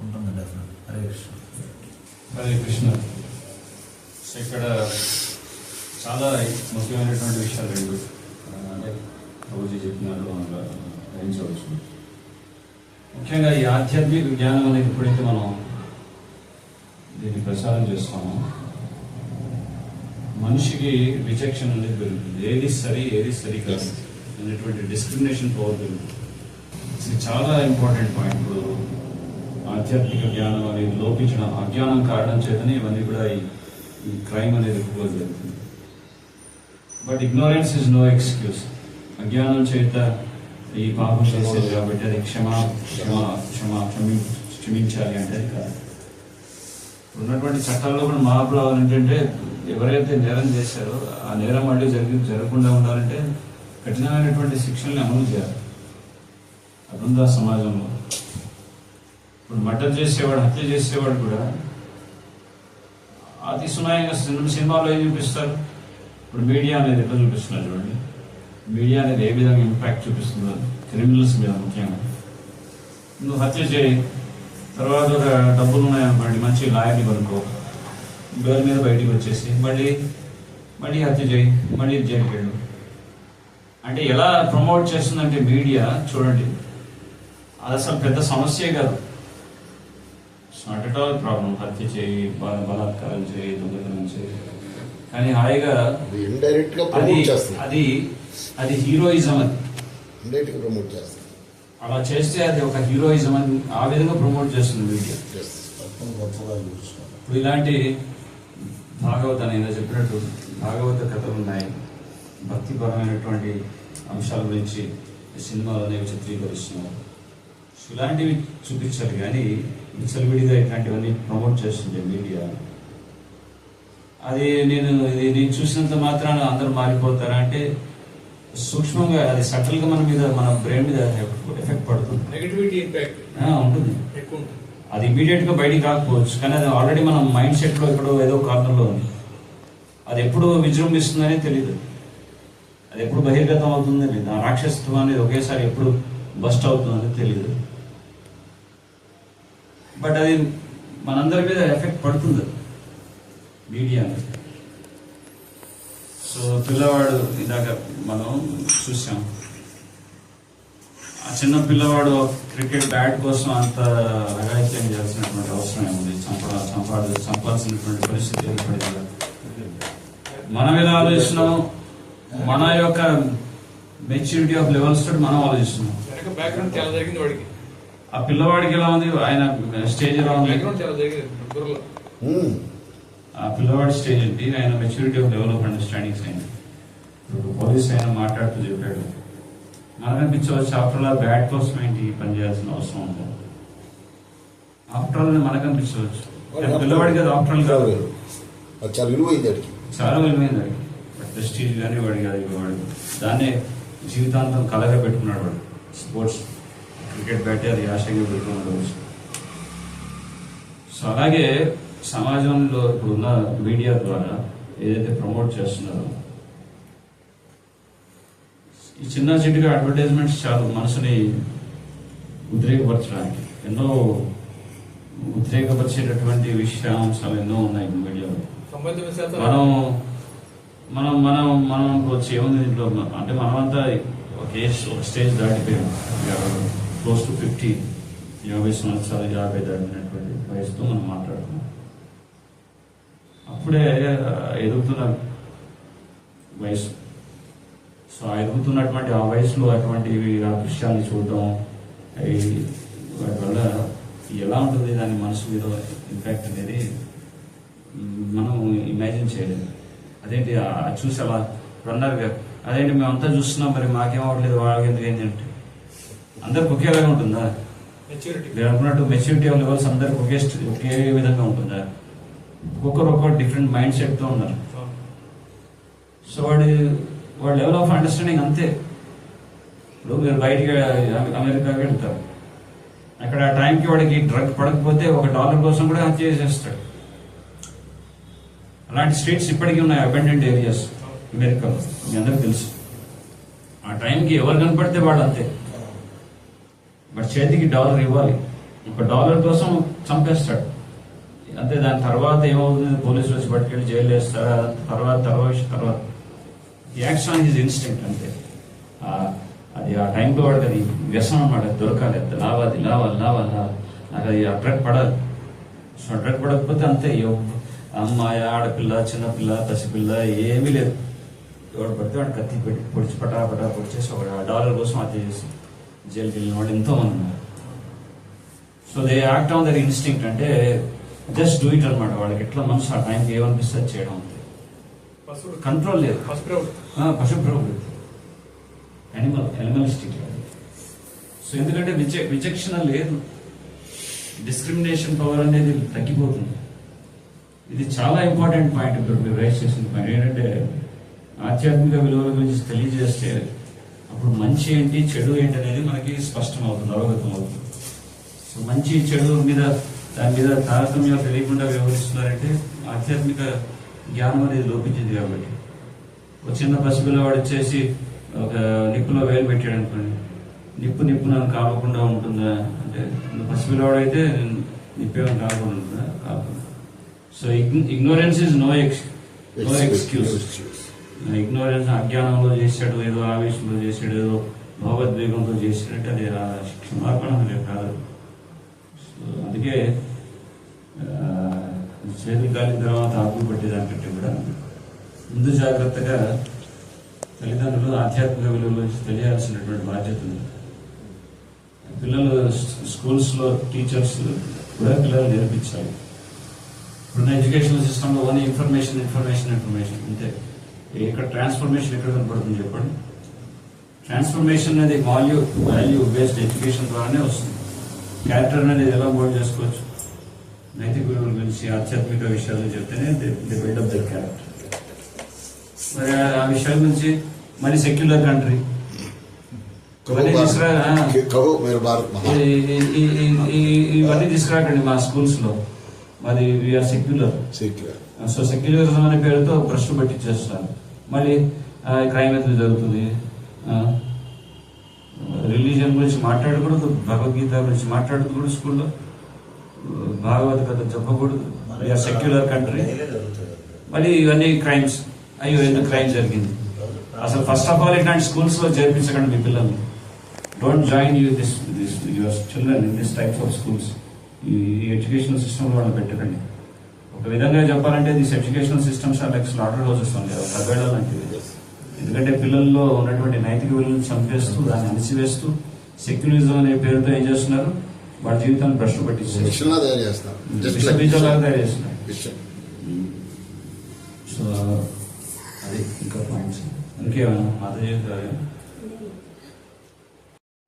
ఉంటుంది. డెఫినెట్. హరే కృష్ణ. హరే కృష్ణ. సో ఇక్కడ చాలా ముఖ్యమైనటువంటి విషయాలు రెండు అంటే ప్రభుజీ చెప్పినారు గ్రహించవచ్చు. ముఖ్యంగా ఈ ఆధ్యాత్మిక జ్ఞానం అనేది ఎప్పుడైతే మనం దీన్ని ప్రచారం చేస్తామో మనిషికి రిజెక్షన్ అనేది పెరుగుతుంది. ఏది సరి కాదు అనేటువంటి డిస్క్రిమినేషన్ పవర్ పెరుగుతుంది. ఇది చాలా ఇంపార్టెంట్ పాయింట్. ఇప్పుడు ఆధ్యాత్మిక జ్ఞానం అనేది లోపించడం, అజ్ఞానం కారణం చేతనే ఇవన్నీ కూడా ఈ క్రైమ్ అనేది ఎక్కువ జరుగుతుంది. But ignorance is no excuse. అజ్ఞానం చేత ఈ పాపం చేసేది కాబట్టి అది క్షమించాలి అంటే అది కాదు. ఉన్నటువంటి చట్టాల్లో కూడా మార్పు రావాలంటే ఎవరైతే నేరం చేశారో ఆ నేరం మళ్ళీ జరగకుండా ఉండాలంటే కఠినమైనటువంటి శిక్షల్ని అమలు చేయాలి. అది ఉందా సమాజంలో? ఇప్పుడు మర్డర్ చేసేవాడు, హత్య చేసేవాడు కూడా అతి సునాయంగా సినిమాలో ఏం చూపిస్తారు. ఇప్పుడు మీడియా అనేది ఎట్లా చూపిస్తున్నారు చూడండి. మీడియా అనేది ఏ విధంగా ఇంపాక్ట్ చూపిస్తుందో క్రిమినల్స్ మీద ముఖ్యంగా. నువ్వు హత్య చేయి, తర్వాత ఒక డబ్బులు ఉన్నాయనుకోండి, మంచి లాయర్ని కొనుక్కో, బెయిల్ మీద బయటికి వచ్చేసి మళ్ళీ హత్య చేయి, మళ్ళీ జైలుకి వెళ్ళు. అంటే ఎలా ప్రమోట్ చేస్తుందంటే మీడియా చూడండి, అది అసలు పెద్ద సమస్యే కాదు. It's not at all problem. హత్య చేయి, బలాత్కారం చేయి, దొంగతనం చేయి, కానీ హాయిగా అది హీరోయిజం. అది ప్రమోట్ చేస్తుంది. అలా చేస్తే అది ఒక హీరోయిజం అని ఆ విధంగా ప్రమోట్ చేస్తుంది మీడియా. ఇప్పుడు ఇలాంటి నేను చెప్పినట్టు భాగవత కథలు ఉన్నాయి, భక్తిపరమైనటువంటి అంశాల గురించి సినిమాలు అనేవి చిత్రీకరిస్తున్నారు. ఇలాంటివి చూపించాలి, కానీ విచ్చలవిడిగా ఇట్లాంటివన్నీ ప్రమోట్ చేస్తుంది మీడియా. అది నేను చూసినంత మాత్రాన అందరూ మారిపోతారా అంటే సూక్ష్మంగా, అది సటిల్గా మన బ్రెయిన్ మీద ఎఫెక్ట్ పడుతుంది, నెగటివిటీ ఇంపాక్ట్ ఉంటుంది. అది ఇమీడియట్ గా బయటికి రాకపోవచ్చు, కానీ అది ఆల్రెడీ మన మైండ్ సెట్ లో ఎక్కడో ఏదో కార్నర్లో ఉంది. అది ఎప్పుడు విజృంభిస్తుందనే తెలియదు, అది ఎప్పుడు బహిర్గతం అవుతుందని తెలియదు. ఆ రాక్షసత్వం అనేది ఒకేసారి ఎప్పుడు బస్ట్ అవుతుందని తెలియదు. బట్ అది మనందరి మీద ఎఫెక్ట్ పడుతుంది మీడియా అనేది. సో పిల్లవాడు ఇందాక మనం చూసాం, ఆ చిన్న పిల్లవాడు క్రికెట్ బ్యాట్ కోసం అంత అఘాయిత్యం చేయాల్సినటువంటి అవసరం ఏముంది? చంపాల్సినటువంటి పరిస్థితి ఏర్పడింది. మనం ఎలా ఆలోచిస్తున్నాం, మన యొక్క మెచ్యూరిటీ ఆఫ్ లెవెల్స్ తోటి మనం ఆలోచిస్తున్నాం. ఆ పిల్లవాడికి ఎలా ఉంది, ఆయన స్టేజ్ ఎలా ఉంది, ఆ పిల్లవాడి స్టేజ్ ఏంటి, ఆయన maturity of level of understandings ఏంటి. ఇప్పుడు పోలీస్ ఆయన మాట్లాడుతూ చెప్పాడు, మనకు అనిపించవచ్చు ఆఫ్టర్ ఆల్ బ్యాడ్ కోసం ఏంటి పని చేయాల్సిన అవసరం ఉంటుంది. ఆఫ్టర్ ఆల్ మనకు అనిపించవచ్చు, పిల్లవాడికి అది ఆఫ్టర్ ఆల్ కాదు, అది చాలా విలువైంది అడిగి, చాలా విలువైంది అది. ప్రెస్టీజ్ కానీ వాడికి అది వాడు దాన్నే జీవితాంతం కలగా పెట్టుకున్నాడు. వాడు స్పోర్ట్స్ క్రికెట్ బ్యాటే అది ఆశగా పెట్టుకున్నాడు. సో అలాగే సమాజంలో ఇప్పుడున్న మీడియా ద్వారా ఏదైతే ప్రమోట్ చేస్తున్నారో ఈ చిన్న చిటిగా అడ్వర్టైజ్మెంట్స్ చాలా మనసుని ఉద్రేకపరచడానికి ఎన్నో ఉద్రేకపరిచేటటువంటి విషయాంశాలు ఎన్నో ఉన్నాయి మీడియాలో. మనం మనం మనం మనం వచ్చి ఏముంది దీంట్లో అంటే మనమంతా ఒక స్టేజ్ దాటిపోయాం, క్లోజ్ టు 50, 50 సంవత్సరాలు 50 దాటినటువంటి వయసుతో మనం మాట్లాడుతున్నాం. అప్పుడే ఎదుగుతున్న వయసు. సో ఆ ఎదుగుతున్నటువంటి ఆ వయసులో అటువంటివి ఆ దృశ్యాన్ని చూడటం వాటి వల్ల ఎలా ఉంటుంది దాని మనసు మీద ఇంపాక్ట్ అనేది మనం ఇమాజిన్ చేయలేదు. అదేంటి చూసి అలా అన్నారు, అదేంటి మేమంతా చూస్తున్నాం మరి మాకేం అవ్వట్లేదు వాళ్ళకి ఎందుకు ఏంటి అంటే అందరికి ఒకేలాగా ఉంటుందా? మీరు అనుకున్నట్టు మెచ్యూరిటీ లెవెల్స్ అందరికి ఒకే విధంగా ఉంటుందా? ఒక్కొక్కరు డిఫరెంట్ మైండ్ సెట్తో ఉన్నారు. సో వాడి లెవెల్ ఆఫ్ అండర్స్టాండింగ్ అంతే. ఇప్పుడు మీరు బయటికి అమెరికాకి వెళ్తారు, అక్కడ ఆ టైంకి వాడికి డ్రగ్ పడకపోతే $1 కోసం కూడా హత్య చేసేస్తాడు. అలాంటి స్ట్రీట్స్ ఇప్పటికీ ఉన్నాయి, అబెండెంట్ ఏరియాస్ అమెరికాలో, మీ అందరికి తెలుసు. ఆ టైంకి ఎవరు కనపడితే వాడు అంతే, బట్ చేతికి $1 ఇవ్వాలి, $1 కోసం చంపేస్తాడు అంతే. దాని తర్వాత ఏమవుతుంది, పోలీసులు వచ్చి పట్టుకెళ్ళి జైలు వేస్తారా, తర్వాత యాక్ట్స్ ఆన్ హిజ్ ఇన్స్టింక్ట్ అంతే. అది ఆ టైంలో వాడికి అది వ్యసనం అన్నమాట, దొరకాలి, లావాలి నాకు అది ఆ డ్రగ్ పడాలి. సో డ్రగ్ పడకపోతే అంతే, అమ్మాయి ఆడపిల్ల చిన్నపిల్ల పసిపిల్ల ఏమీ లేదు, ఎవడు పడితే వాడు కత్తి పెట్టి పొడిచి పటా పొడిచేసి $1 కోసం హత్య చేసి జైలుకి వెళ్ళిన వాళ్ళు ఎంతో మంది ఉన్నారు. So they act on their instinct, అంటే జస్ట్ డూ ఇట్ అనమాట. వాళ్ళకి ఎట్లా మనసు ఆ టైంకి ఏమనిపిస్తే చేయడం అంతే, కంట్రోల్ లేదు. పశు ప్రవృత్తి, యానిమలిస్టిక్. సో ఎందుకంటే విచక్షణ లేదు, డిస్క్రిమినేషన్ పవర్ అనేది తగ్గిపోతుంది. ఇది చాలా ఇంపార్టెంట్ పాయింట్ ఇప్పుడు మీరు రైజ్ చేసిన పాయింట్ ఏంటంటే ఆధ్యాత్మిక విలువల గురించి తెలియజేస్తే అప్పుడు మంచి ఏంటి చెడు ఏంటి అనేది మనకి స్పష్టం అవుతుంది, అవగతం అవుతుంది. సో మంచి చెడు మీద దాని మీద తారతమ్యం తెలియకుండా వ్యవహరిస్తున్నారంటే ఆధ్యాత్మిక జ్ఞానం అనేది లోపించింది. కాబట్టి ఒక చిన్న పసిపిల్లవాడు వచ్చేసి ఒక నిప్పులో వేలు పెట్టాడు అనుకోండి, నిప్పు నన్ను కావకుండా ఉంటుందా అంటే పసిపిల్లవాడు అయితే నిప్పేమని కాకుండా ఉంటుందా? కాకుండా. So ignorance is no excuse. Ignorance అజ్ఞానంలో చేశాడు, ఏదో ఆవేశంలో చేశాడు, ఏదో భావోద్వేగంతో చేశాడంటే అది క్షమార్పణ అనేది కాదు. సో అందుకే చేతులు కాలిన తర్వాత ఆకులు పట్టేదానికంటే కూడా ముందు జాగ్రత్తగా తల్లిదండ్రులు ఆధ్యాత్మిక విలువల గురించి తెలియాల్సినటువంటి బాధ్యత ఉంది. పిల్లలు స్కూల్స్లో టీచర్స్ కూడా పిల్లలు నేర్పించాలి. ఇప్పుడున్న ఎడ్యుకేషనల్ సిస్టంలో ఓన్లీ ఇన్ఫర్మేషన్ అంతే. ఇక్కడ ట్రాన్స్ఫర్మేషన్ ఎక్కడ కనపడుతుంది చెప్పండి? ట్రాన్స్ఫర్మేషన్ అనేది వాల్యూ బేస్డ్ ఎడ్యుకేషన్ ద్వారానే వస్తుంది. క్యారెక్టర్ అనేది ఎలా మోల్డ్ చేసుకోవచ్చు, నైతిక విలువల గురించి ఆధ్యాత్మిక విషయాలు చెప్తేనే ది బిల్డప్ దర్ క్యారెక్టర్. మరి ఆ విషయాల గురించి మరి సెక్యులర్ కంట్రీ ఇవన్నీ తీసుకురాకండి మా స్కూల్స్ లో. మాది వీఆర్ సెక్యులర్. సో సెక్యులరిజం అనే పేరుతో ప్రశ్న పెట్టించేస్తారు. మళ్ళీ క్రైమ్ ఎందుకు జరుగుతుంది, రిలీజియన్ గురించి మాట్లాడకూడదు, భగవద్గీత గురించి మాట్లాడకూడదు స్కూల్లో, భాగవత కథ చెప్పకూడదు. We are secular country. మళ్ళీ ఇవన్నీ క్రైమ్స్. అయ్యో ఎందుకు క్రైమ్ జరిగింది? అసలు ఫస్ట్ ఆఫ్ ఆల్ ఇట్లాంటి స్కూల్స్ లో చేర్పించకండి మీ పిల్లల్ని. Don't join your children in this types of schools. ఈ ఎడ్యుకేషనల్ సిస్టమ్ వాళ్ళని పెట్టకండి. ఒక విధంగా చెప్పాలంటే this educational systems are like slaughter houses ఉంది, తగ్గడం లాంటివి. ఎందుకంటే పిల్లల్లో ఉన్నటువంటి నైతిక విలువలను చంపేస్తూ దాన్ని అణిచివేస్తూ సెక్యులరిజం అనే పేరుతో ఏం చేస్తున్నారు, వాళ్ళ జీవితాన్ని ప్రశ్న పట్టిస్తున్నారు, తయారు చేస్తున్నారు. సో అది ఇంకా పాయింట్స్. ఇంకేమైనా మత జీవితాలు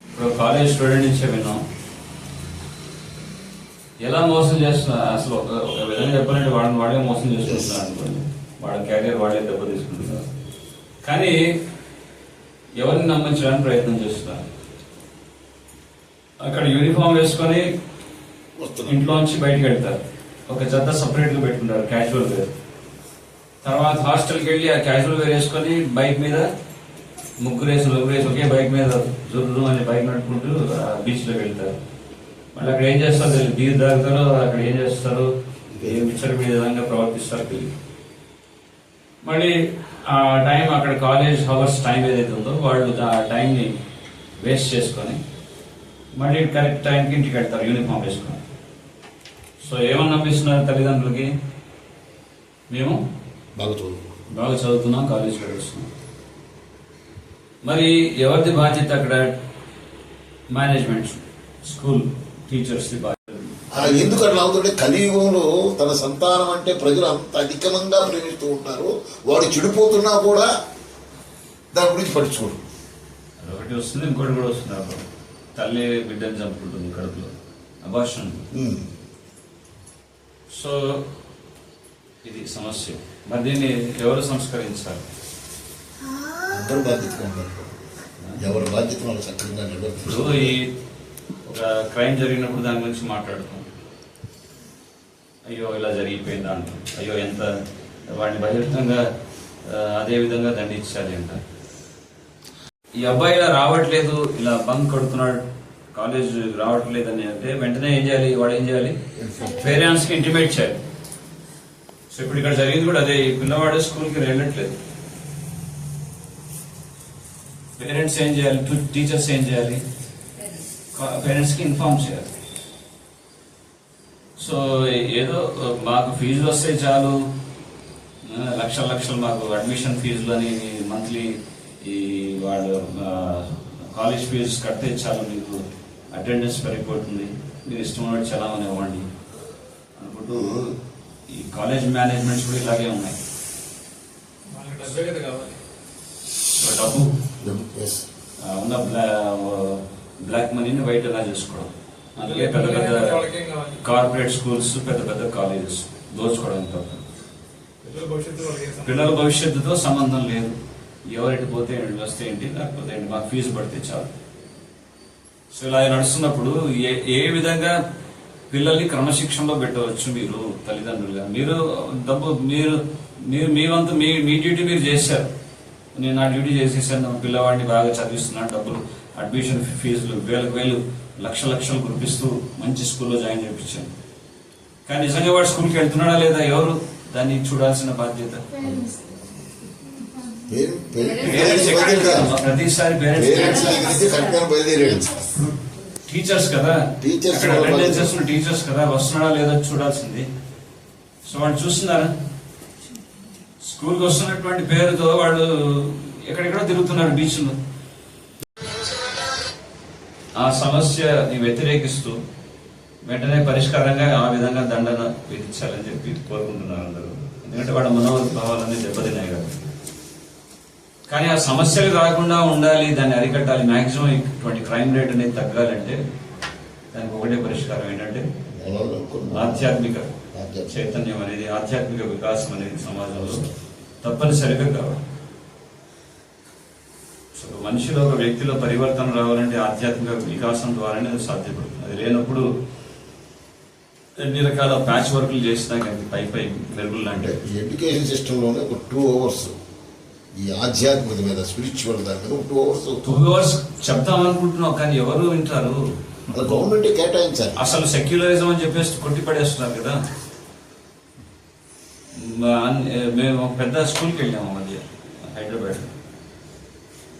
ఇప్పుడు కాలేజ్ స్టూడెంట్ నుంచే విన్నాం ఎలా మోసం చేస్తున్నా. అసలు ఒక విధంగా చెప్పాలంటే వాడిని వాడే మోసం చేసుకుంటున్నారు అనుకోండి, వాడి క్యారియర్ వాడే దెబ్బ తీసుకుంటున్నారు. కానీ ఎవరిని నమ్మించడానికి ప్రయత్నం చేస్తున్నారు. అక్కడ యూనిఫామ్ వేసుకొని ఇంట్లోంచి బయటకు వెళ్తారు, ఒక జత సపరేట్గా పెట్టుకుంటారు క్యాజువల్ వేర్. తర్వాత హాస్టల్కి వెళ్ళి ఆ క్యాజువల్ వేర్ వేసుకొని బైక్ మీద ముగ్గురు వేసి ఒకే బైక్ మీద జుర్రు అని బైక్ నడుపుకుంటూ బీచ్లోకి వెళ్తారు. మళ్ళీ అక్కడ ఏం చేస్తారు, బీర్ తాగుతారు, అక్కడ ఏం చేస్తారు, ఏం పిచ్చర్ విధంగా ప్రవర్తిస్తారు. మళ్ళీ ఆ టైం అక్కడ కాలేజ్ అవర్స్ టైం ఏదైతే ఉందో వాళ్ళు ఆ టైంని వేస్ట్ చేసుకొని మళ్ళీ కరెక్ట్ టైంకి ఇంటికి వెళ్తారు యూనిఫామ్ వేసుకొని. సో ఏమని నమ్మిస్తున్నారు తల్లిదండ్రులకి, మేము బాగా చదువుతున్నాం, కాలేజ్కి వెళ్తున్నాం. మరి ఎవరిది బాధ్యత అక్కడ? మేనేజ్మెంట్, స్కూల్ టీచర్స్ది బాధ్యత. ఎందుకు అట్లా అవుతుంటే కలియుగంలో తన సంతానం అంటే ప్రజలు అంత అధికంగా ప్రేమిస్తూ ఉంటారు, వాడు చెడిపోతున్నా కూడా దాని గురించి పట్టించుకోడు. ఒకటి వస్తుంది, ఇంకోటి కూడా వస్తుంది. అప్పుడు తల్లి బిడ్డని చంపుకుంటుంది కడుపులో, అబార్షన్. సో ఇది సమస్య. మరి దీన్ని ఎవరు సంస్కరించాలి? అందరూ బాధ్యతగా ఉంటారు, ఎవరి బాధ్యత వాళ్ళు సక్రమంగా నిర్వర్తిస్తారు. ఇప్పుడు ఈ ఒక క్రైమ్ జరిగినప్పుడు దాని గురించి మాట్లాడుతాం, అయ్యో ఇలా జరిగిపోయిందా అంటాం, అయ్యో ఎంత వాడిని బహిరంగంగా అదే విధంగా దండించాలి అంట. ఈ అబ్బాయి ఇలా రావట్లేదు, ఇలా బంక్ కొడుతున్నాడు, కాలేజ్ రావట్లేదు అని అంటే వెంటనే ఏం చేయాలి? వాడు ఏం చేయాలి? పేరెంట్స్కి ఇంటిమేట్ చేయాలి. సో ఇప్పుడు ఇక్కడ జరిగింది కూడా అదే, ఈ పిల్లవాడు స్కూల్కి వెళ్ళట్లేదు, పేరెంట్స్ ఏం చేయాలి? టీచర్స్ ఏం చేయాలి? పేరెంట్స్కి ఇన్ఫార్మ్ చేయాలి. సో ఏదో మాకు ఫీజులు వస్తే చాలు, లక్షలు మాకు అడ్మిషన్ ఫీజులు అని మంత్లీ ఈ వాళ్ళు కాలేజ్ ఫీజు కడితే చాలు, మీకు అటెండెన్స్ పెరిగిపోతుంది, మీరు ఇష్టం ఉన్నట్టు చలామని ఇవ్వండి అనుకుంటూ ఈ కాలేజ్ మేనేజ్మెంట్స్ కూడా ఇలాగే ఉన్నాయి. సో డబ్బు ఉన్న బ్లాక్ మనీని వైట్ ఎలా చేసుకోవడం, అందుకే పెద్ద పెద్ద కార్పొరేట్ స్కూల్స్, పెద్ద పెద్ద కాలేజెస్ దోచుకోవడం తప్ప పిల్లల భవిష్యత్తుతో సంబంధం లేదు. ఎవరికి పోతే ఏంటి, వస్తే ఏంటి, లేకపోతే ఏంటి, మాకు ఫీజు పడితే చాలు. సో ఇలా నడుస్తున్నప్పుడు ఏ విధంగా పిల్లల్ని క్రమశిక్షణలో పెట్టవచ్చు? మీరు తల్లిదండ్రులుగా మీరు డబ్బు మీరు మీ వంతు మీ డ్యూటీ మీరు చేశారు. నేను నా డ్యూటీ చేసేసాను, పిల్లవాడిని బాగా చదివిస్తున్నాను, డబ్బులు అడ్మిషన్ ఫీజులు వేలు లక్షలు కురిపిస్తూ మంచి స్కూల్లో జాయిన్ చేయించాను. కానీ నిజంగా వాడు స్కూల్కి వెళ్తున్నాడా లేదా, ఎవరు దాన్ని చూడాల్సిన బాధ్యత? ప్రతిసారి టీచర్స్ కదా, టీచర్స్ కదా, వస్తున్నాడా లేదా చూడాల్సింది. సో వాళ్ళు చూస్తున్నారా? స్కూల్కి వస్తున్నటువంటి పేరుతో వాళ్ళు ఎక్కడెక్కడో తిరుగుతున్నారు బీచ్లో. ఆ సమస్యని వ్యతిరేకిస్తూ వెంటనే పరిష్కారంగా ఆ విధంగా దండన విధించాలని చెప్పి కోరుకుంటున్నారు అందరూ. ఎందుకంటే వాళ్ళ మనోభావాలన్నీ దెబ్బతిన్నాయి కదా. కానీ ఆ సమస్యలు రాకుండా ఉండాలి, దాన్ని అరికట్టాలి, మాక్సిమం ఇటువంటి క్రైమ్ రేట్ అనేది తగ్గాలంటే దానికి ఒకటే పరిష్కారం ఏంటంటే ఆధ్యాత్మిక చైతన్యం అనేది, ఆధ్యాత్మిక వికాసం అనేది సమాజంలో తప్పనిసరిగా కావాలి. సో మనిషిలో, ఒక వ్యక్తిలో పరివర్తన రావాలంటే ఆధ్యాత్మిక వికాసం ద్వారానే అది సాధ్యపడుతుంది. అది లేనప్పుడు ఎన్ని రకాల ప్యాచ్ వర్క్లు చేసినా కానీ పై మెరుగులు అంటే ఎడ్యుకేషన్ సిస్టంలోనే ఒక 2 hours ఈ ఆధ్యాత్మికత మీద, స్పిరిచువల్ దాని మీద 2 hours చెప్తామనుకుంటున్నాం, కానీ ఎవరు వింటారు? గవర్నమెంట్ కేటాయించాలి. అసలు సెక్యులరిజం అని చెప్పేసి కొట్టి పడేస్తున్నారు కదా. మేము ఒక పెద్ద స్కూల్కి వెళ్ళాము మధ్య, Hyderabad,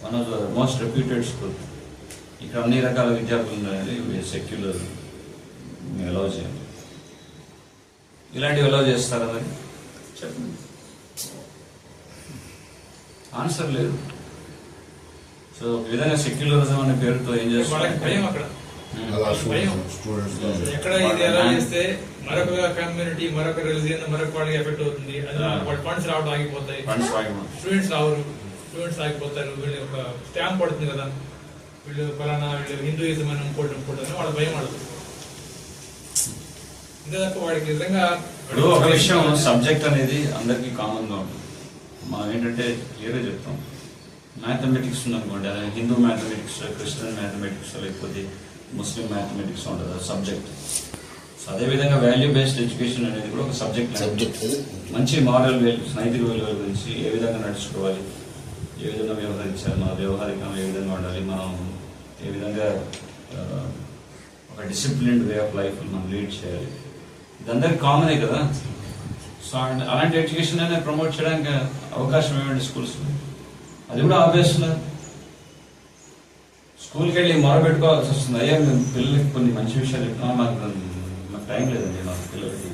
one of the most reputed school. ఇక్కడ అన్ని రకాల విద్యార్థులు ఉన్నాయి, సెక్యులర్ అలౌ చేయాలి. ఇలాంటివి అలౌ చేస్తారా? మరి చెప్పండి, ఆన్సర్ లేదు. సో ఒక విధంగా సెక్యులరిజం అనే పేరుతో ఏం చేస్తారు? ఎక్కడ ఇది ఎలా చేస్తే మరొక కమ్యూనిటీ, మరొక రిలీజియన్, మరొక వాళ్ళకి ఎఫెక్ట్ అవుతుంది. ఫండ్స్ రావడం ఆగిపోతాయి, స్టూడెంట్స్ రావరు. స్టూడెంట్స్ ఆగిపోతారు, వీళ్ళు ఒక స్టాంప్ పడుతుంది కదా, వీళ్ళు ఫలానా వీళ్ళు హిందూయిజం అని ఇంకోటి అని వాళ్ళ భయం వాళ్ళకి. అంతే తప్ప వాడికి నిజంగా ఇప్పుడు ఒక విషయం, సబ్జెక్ట్ అనేది అందరికీ కామన్గా ఉంటుంది. మనం ఏంటంటే క్లియర్గా చెప్తాం, మ్యాథమెటిక్స్ ఉందనుకోండి, అదే హిందూ మ్యాథమెటిక్స్, క్రిస్టియన్ మ్యాథమెటిక్స్, లేకపోతే ముస్లిం మ్యాథమెటిక్స్ ఉంటుంది సబ్జెక్ట్. సో అదేవిధంగా వాల్యూ బేస్డ్ ఎడ్యుకేషన్ అనేది కూడా ఒక సబ్జెక్ట్. మంచి మారల్ వాల్యూస్, నైతిక విలువల గురించి ఏ విధంగా నడుచుకోవాలి, ఏ విధంగా వ్యవహరించాలి, మన వ్యవహారికం ఏ విధంగా ఉండాలి, మనం ఏ విధంగా ఒక డిసిప్లిన్డ్ వే ఆఫ్ లైఫ్ మనం లీడ్ చేయాలి, ఇదందరికీ కామనే కదా. సో అలాంటి ఎడ్యుకేషన్ అనేది ప్రమోట్ చేయడానికి అవకాశం ఏమండి స్కూల్స్? అది కూడా ఆపేస్తున్నారు. స్కూల్కి వెళ్ళి మొరబెట్టుకోవాల్సి వస్తుంది, అయ్యా మేము పిల్లలకి కొన్ని మంచి విషయాలు చెప్తున్నాం, మాకు టైం లేదండి, మాకు పిల్లలకి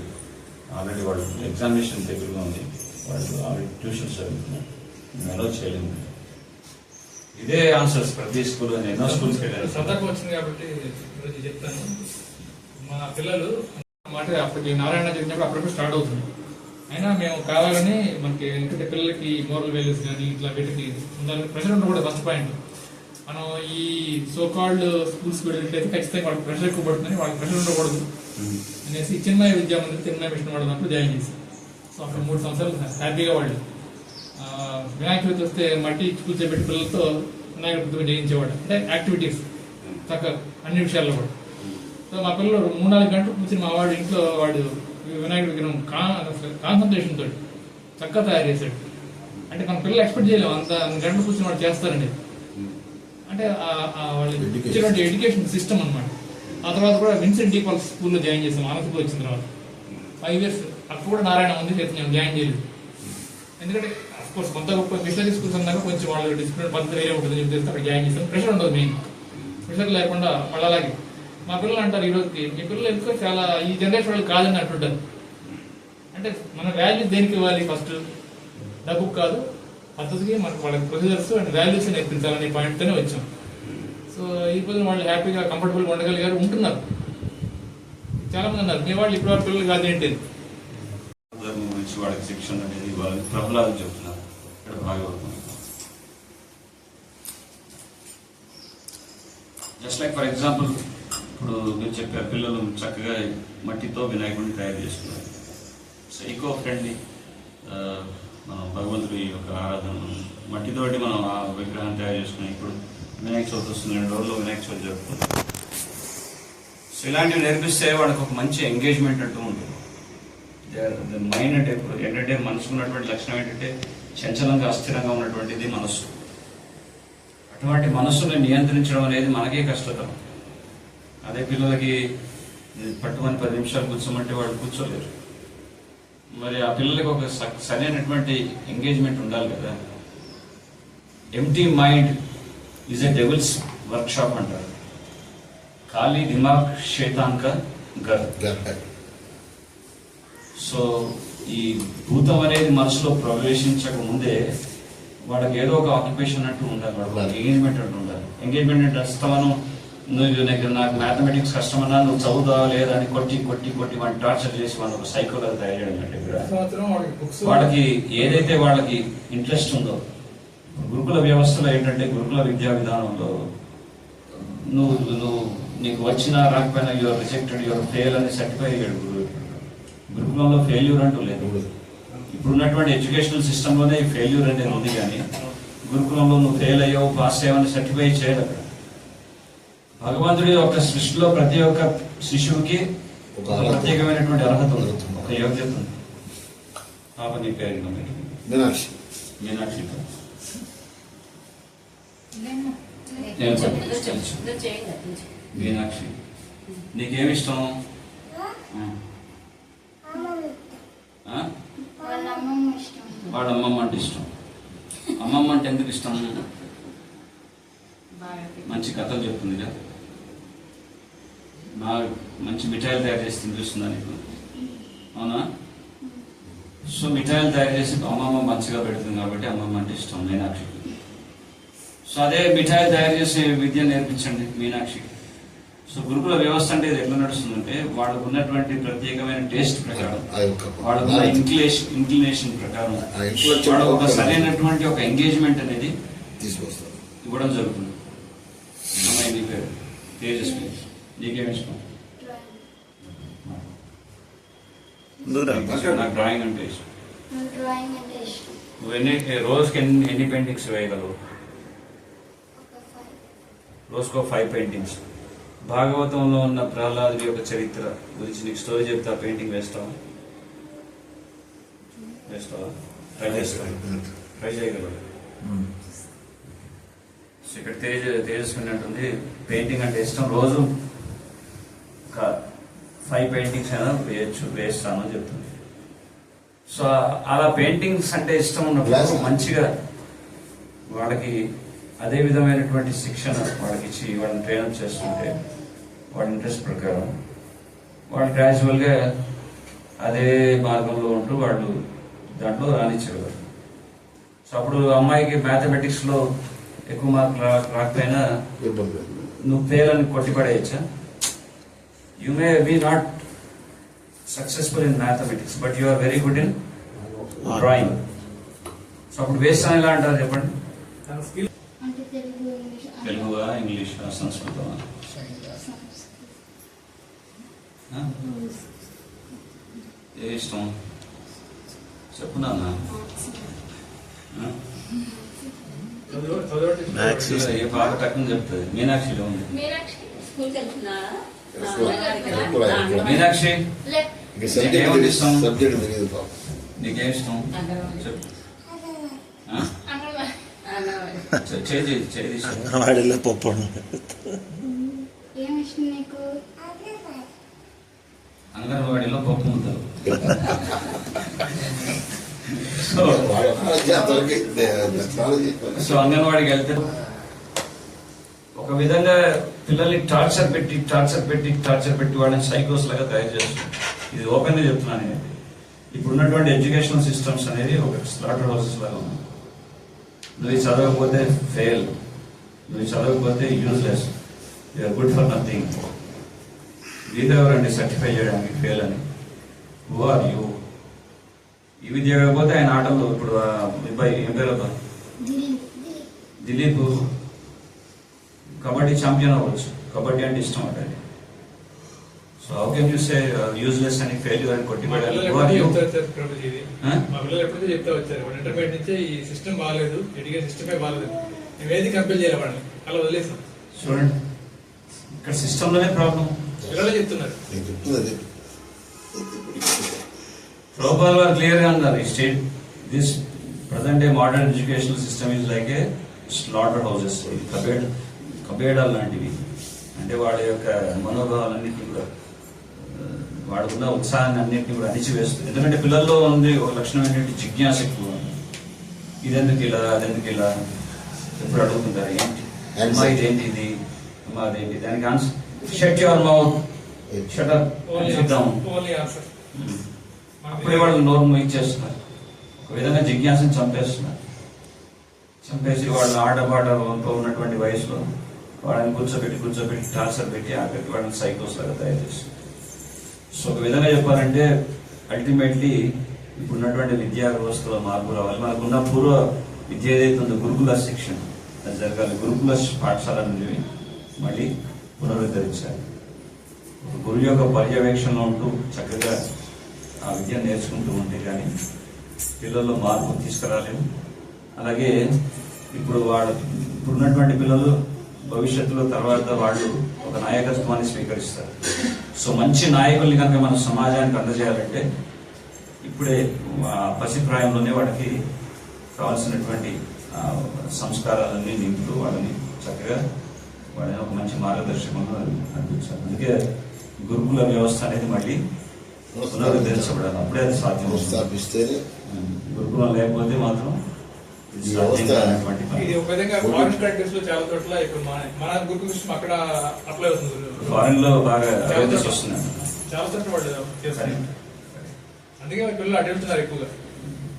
ఆల్రెడీ వాళ్ళు ఎగ్జామినేషన్ దగ్గరగా ఉంది, వాళ్ళు ఆల్రెడీ ట్యూషన్స్ చదువుతున్నారు, మేము అలౌ చేయలేము. ఇదే ఆన్సర్స్ ప్రతి స్కూల్, ఎన్నో స్కూల్స్కి వెళ్ళారు. సందర్భం వచ్చింది కాబట్టి చెప్తాను. మా పిల్లలు మాట అప్పటికి నారాయణ చెప్పినప్పుడు అప్పుడప్పుడు స్టార్ట్ అవుతుంది. అయినా మేము కావాలని మనకి ఎందుకంటే పిల్లలకి మోరల్ వాల్యూస్ కానీ ఇట్లా వీటికి ఉండాలని ప్రెషర్ ఉండకూడదు. ఫస్ట్ పాయింట్, మనం ఈ సో కాల్డ్ స్కూల్స్ వెళ్ళినట్లయితే ఖచ్చితంగా వాళ్ళకి ప్రెషర్ ఎక్కువ పడుతుందని, వాళ్ళకి ప్రెషర్ ఉండకూడదు అనేసి చిన్మయ విద్యా మందిర్, చిన్మయ మిషన్ వాడు దాంట్లో జాయిన్ చేసి, సో అక్కడ 3 సంవత్సరాలు హ్యాపీగా వాళ్ళు వినాయక చవితి వస్తే మట్టి కూర్చోబెట్టి పిల్లలతో వినాయక ప్రతిమ చేయించేవాడు. అంటే యాక్టివిటీస్ చక్కగా అన్ని విషయాల్లో కూడా. సో మా పిల్లలు 3-4 గంటలు కూర్చొని మా వాడు ఇంట్లో వాడు వినాయక విగ్రహం కాన్సన్ట్రేషన్ తోటి చక్కగా తయారు చేశాడు. అంటే మన పిల్లలు ఎక్స్పెక్ట్ చేయలేము అంత గంటలు కూర్చొని వాడు చేస్తారండి. అంటే వాళ్ళు ఇచ్చినటువంటి ఎడ్యుకేషన్ సిస్టమ్ అనమాట. ఆ తర్వాత కూడా విన్సెంట్ డీపాల్ స్కూల్లో జాయిన్ చేసాం. అనంతపూర్ వచ్చిన తర్వాత 5 years అక్కడ కూడా నారాయణ ఉంది, నేను జాయిన్ చేయలేదు. ఎందుకంటే అఫ్కోర్స్ కొంత గొప్ప మిషనరీ స్కూల్స్ అన్నాక కొంచెం వాళ్ళు డిసిప్లిన్ పద్ధతి వేరే ఉంటుంది చెప్పేసి అక్కడ జాయిన్ చేస్తాం. ప్రెషర్ ఉండదు, మెయిన్ ప్రెషర్ లేకుండా వాళ్ళు అలాగే. మా పిల్లలు అంటారు ఈ రోజుకి, మీ పిల్లలు ఎందుకో చాలా ఈ జనరేషన్ వాళ్ళు కాదని అంటుంటారు. అంటే మన వాల్యూస్ దేనికి ఇవ్వాలి? ఫస్ట్ డబ్బుకు కాదు, పద్ధతికి మనకు వాళ్ళకి ప్రొసీజర్స్ అండ్ వాల్యూస్ నేర్పించాలనే పాయింట్తోనే వచ్చాం. సో ఈ రోజు వాళ్ళు హ్యాపీగా కంఫర్టబుల్గా ఉండగలిగారు, ఉంటున్నారు. చాలా మంది అన్నారు మీ వాళ్ళు ఇప్పుడు పిల్లలు కాదేంటి గురించి వాళ్ళకి శిక్షణ అనేది వాళ్ళకి ప్రబలాలు చెప్తున్నారు. ఇక్కడ Bhagavatam just like for example, ఇప్పుడు మీరు చెప్పారు పిల్లలు చక్కగా మట్టితో వినాయకుడిని తయారు చేసుకున్నారు. సో ఈకో ఫ్రెండ్లీ మనం భగవంతుడి యొక్క ఆరాధన మట్టితోటి మనం ఆ విగ్రహాన్ని తయారు చేసుకున్నాం. ఇప్పుడు వినాయక చవితి వస్తుంది, 2 రోజుల్లో వినాయక చవితి జరుపుకుంటాం. సో ఇలాంటివి నేర్పిస్తే వాళ్ళకి ఒక మంచి ఎంగేజ్మెంట్ అంటూ ఉంటుంది. మైండ్ అంటే ఇప్పుడు ఏంటంటే మనసుకు ఉన్నటువంటి లక్షణం ఏంటంటే చంచలంగా అస్థిరంగా ఉన్నటువంటిది మనస్సు. అటువంటి మనస్సుని నియంత్రించడం అనేది మనకే కష్టతరం. అదే పిల్లలకి పట్టుమని 10 నిమిషాలు కూర్చోమంటే వాళ్ళు కూర్చోలేరు. మరి ఆ పిల్లలకి ఒక సరైనటువంటి ఎంగేజ్మెంట్ ఉండాలి కదా. Empty mind is a devils workshop అంటారు. ఖాళీ దిమాగ్ శైతాన్ కా ఘర్. సో ఈ భూతం అనేది మనసులో ప్రవేశించక ముందే వాళ్ళకి ఏదో ఒక ఆక్యుపేషన్ అంటూ ఉండాలి, వాళ్ళకి ఎంగేజ్మెంట్ అంటూ ఉండాలి. ఎంగేజ్మెంట్ అంటే వస్తాను నాకు మ్యాథమెటిక్స్ కష్టమన్నా నువ్వు చదువుతావా లేదా అని కొట్టి కొట్టి కొట్టి వాడిని టార్చర్ చేసి వాళ్ళు ఒక సైకోగా తయారు చేయడం కంటే వాళ్ళకి ఏదైతే వాళ్ళకి ఇంట్రెస్ట్ ఉందో. గురుకుల వ్యవస్థలో ఏంటంటే గురుకుల విద్యా విధానంలో నీకు వచ్చినా రాకపోయినా యువర్ రిజెక్టెడ్, యువర్ ఫెయిల్ అని సర్టిఫై అయ్యాడు గురువు. గురుకులంలో ఫెయిల్యూర్ అంటూ లేదు. ఇప్పుడున్నటువంటి ఎడ్యుకేషనల్ సిస్టంలోనే ఈ ఫెయిల్యూర్ అనేది ఉంది, కానీ గురుకులంలో నువ్వు ఫెయిల్ అయ్యావు పాస్ అయ్యావని సర్టిఫై చేయదు. అక్కడ భగవంతుడి యొక్క సృష్టిలో ప్రతి ఒక్క శిశువుకి ఒక ప్రత్యేకమైనటువంటి అర్హత ఉంది, ఒక యోగ్యత ఉంది. పాప నీ పేరు మీనాక్షి. మీనాక్షి మీనాక్షి నీకేమిష్టం? వాడు అమ్మమ్మ అంటే ఇష్టం. అమ్మమ్మ అంటే ఎందుకు ఇష్టం? మంచి కథలు చెప్తుంది కదా, బాగా మంచి మిఠాయిలు తయారు చేసి తినిపిస్తుందా నీకు? అవునా? సో మిఠాయిలు తయారు చేసి అమ్మమ్మ మంచిగా పెడుతుంది కాబట్టి అమ్మమ్మ అంటే ఇష్టం మీనాక్షికి. సో అదే మిఠాయిలు తయారు చేసి విద్య నేర్పించండి మీనాక్షికి, సో గురుకుల వ్యవస్థ అంటే ఇది ఎట్లా నడుస్తుందంటే వాళ్ళకు ఉన్నటువంటి ప్రత్యేకమైన టేస్ట్ ప్రకారం, వాళ్ళకున్న ఇంక్లినేషన్ ప్రకారం వాళ్ళు ఒక సరైనటువంటి ఒక ఎంగేజ్మెంట్ అనేది తీసుకొస్తారు. ఇవ్వడం జరుగుతుంది. అమ్మాయి నీ పేరు తేజస్వి, నీకేమి ఇష్టం? నాకు డ్రాయింగ్ అంటే ఇష్టం. డ్రాయింగ్ అంటే ఇష్టం. నువ్వు రోజుకి ఎన్ని పెయింటింగ్స్ వేయగలవు? రోజుకో 5 పెయింటింగ్స్. భాగవతంలో ఉన్న ప్రహ్లాదుడి యొక్క చరిత్ర గురించి నీకు స్టోరీ చెప్తే ఆ పెయింటింగ్ వేస్తావా? ట్రై చేస్తావా? ట్రై చేయగలవు. సో ఇక్కడ తేజస్విని అంటుంది పెయింటింగ్ అంటే ఇష్టం, రోజు ఒక 5 పెయింటింగ్స్ అయినా వేస్తాను అని చెప్తుంది. సో అలా పెయింటింగ్స్ అంటే ఇష్టం ఉన్నప్పుడు మంచిగా వాళ్ళకి అదే విధమైనటువంటి శిక్షణ వాళ్ళకి ఇచ్చి వాళ్ళని ట్రైనప్ చేస్తుంటే వాళ్ళ ఇంట్రెస్ట్ ప్రకారం వాళ్ళు గ్రాడ్యువల్గా అదే మార్గంలో ఉంటూ వాళ్ళు దాంట్లో రాణించగలరు. సో అప్పుడు అమ్మాయికి మ్యాథమెటిక్స్లో ఎక్కువ మార్కులు రాకపోయినా నువ్వు ఫెయిల్ కొట్టిపడేయచ్చా? You may be not successful in mathematics but you are very good in drawing. So అప్పుడు వేస్ట్ అని ఎలా అంటారు చెప్పండి? అంటే తెలుగు, ఇంగ్లీష్, తెలుగువా, ఇంగ్లీషా, సంస్కృతమా? ఏ ఇష్టం చెప్పు నాన్న. ఏ పాప టక్కుని చెప్తుంది. మీనాక్షిలో ఉంది. మీనాక్షి స్కూల్కి వెళ్తున్నారా? మీనాక్షి నీకేమిటి ఇష్టం? సబ్జెక్ట్ తెలియదు పాప. నీకేం ఇష్టం చెప్పు. చేది ఇష్టం. వాడిలో పప్పు ఏం ఇష్టం నీకు? అంగన్వాడీలో పప్పు ముద్దలు. సో అంగన్వాడికి వెళ్తే ఒక విధంగా పిల్లల్ని టార్చర్ పెట్టి వాళ్ళని సైకోస్ లాగా తయారు చేస్తుంది. ఇది ఓపెన్ గా చెప్తున్నాను నేను. ఇప్పుడున్నటువంటి ఎడ్యుకేషనల్ సిస్టమ్స్ అనేది ఒక స్లాటర్ హౌసెస్ లాగా ఉంది. నువ్వు చదవకపోతే ఫెయిల్, నువ్వు చదవకపోతే useless, you are good for nothing. వీళ్ళు ఎవరండి సర్టిఫై చేయడానికి ఫెయిల్ అని? Who are you? ఈ విద్య కాకపోతే ఆయన ఆటల్లో ఇప్పుడు అబ్బాయి ఏం పేరు అబ్బా? దిలీప్ కబడ్డీ ఛాంపియన్ అవ్వచ్చు. కబడ్డీ అంటే ఇష్టం అంటే. So how can you say useless అని ఫెయిల్యూర్ అని కొట్టిపడాలి? మా పిల్లలు ఎప్పుడైతే చెప్తా వచ్చారు ఇంటర్మీడియట్ నుంచే ఈ సిస్టమ్ బాగాలేదు, ఎడ్యుకేషన్ సిస్టమే బాగాలేదు, మేము ఏది కంపేర్ చేయాలి వాళ్ళని, అలా వదిలేసాం. చూడండి ఇక్కడ సిస్టంలోనే ప్రాబ్లం. పిల్లలే చెప్తున్నారు. ప్రభుత్వాలు వారు క్లియర్ గా ఉన్నారు. ఈ state this present day modern educational system is like a slaughter houses. కబేడాలు లాంటివి. అంటే వాళ్ళ యొక్క మనోభావాలన్నింటినీ కూడా వాడుకున్న ఉత్సాహాన్ని అన్నింటినీ కూడా అణిచివేస్తుంది. ఎందుకంటే పిల్లల్లో ఉంది ఒక లక్షణం ఏంటంటే జిజ్ఞాస ఎక్కువ. ఇదెందుకు ఇలా, అదెందుకు ఇలా ఎప్పుడు అడుగుతుంటారు. ఏంటి అమ్మా ఇదేంటి, ఇది అమ్మా అదేంటి, దానికి answer shut your mouth, shut up, SIT down. అప్పుడే వాళ్ళు నోరు ఇచ్చేస్తున్నారు. ఒక విధంగా జిజ్ఞాసను చంపేసి వాళ్ళ ఆటపాటతో ఉన్నటువంటి వయసులో వాళ్ళని కూర్చోబెట్టి టార్చర్ పెట్టి ఆఖరికి వాళ్ళని సైకోస్ లాగా తయారు చేస్తారు. సో ఒక విధంగా చెప్పాలంటే అల్టిమేట్లీ ఇప్పుడున్నటువంటి విద్యా వ్యవస్థలో మార్పు రావాలి. మనకున్న పూర్వ విద్య ఏదైతే ఉందో గురుకుల శిక్షణ అది జరగాలి. గురుకుల పాఠశాల అనేవి మళ్ళీ పునరుద్ధరించాలి. గురువు యొక్క పర్యవేక్షణలో ఉంటూ చక్కగా ఆ విద్య నేర్చుకుంటూ ఉంటే కానీ పిల్లల్లో మార్పు తీసుకురాలేము. అలాగే ఇప్పుడున్నటువంటి పిల్లలు భవిష్యత్తులో తర్వాత వాళ్ళు ఒక నాయకత్వాన్ని స్వీకరిస్తారు. సో మంచి నాయకుల్ని కనుక మన సమాజానికి అందజేయాలంటే ఇప్పుడే పసిప్రాయంలోనే వాళ్ళకి కావాల్సినటువంటి సంస్కారాలన్నీ నింపుతూ వాళ్ళని చక్కగా వాళ్ళని ఒక మంచి మార్గదర్శకంగా అనిపించాలి. అందుకే గురుకుల వ్యవస్థ అనేది మళ్ళీ పునరుద్ధరించబడాలి. అప్పుడే అది సాధ్యం. స్థాపిస్తేనే గురుకులం లేకపోతే మాత్రం ఇది ఒక విధంగా ఫారిన్ కంట్రీస్ లో చాలా చోట్ల ఇప్పుడు మన గురుకుల సిస్టమ్ అక్కడ అప్లై అవుతుంది. ఫారిన్ లో బాగా అవేర్నెస్ వస్తుంది. చాలా చోట్ల వాళ్ళు చేస్తారు. అందుకే పిల్లలు అటు వెళ్తున్నారు ఎక్కువగా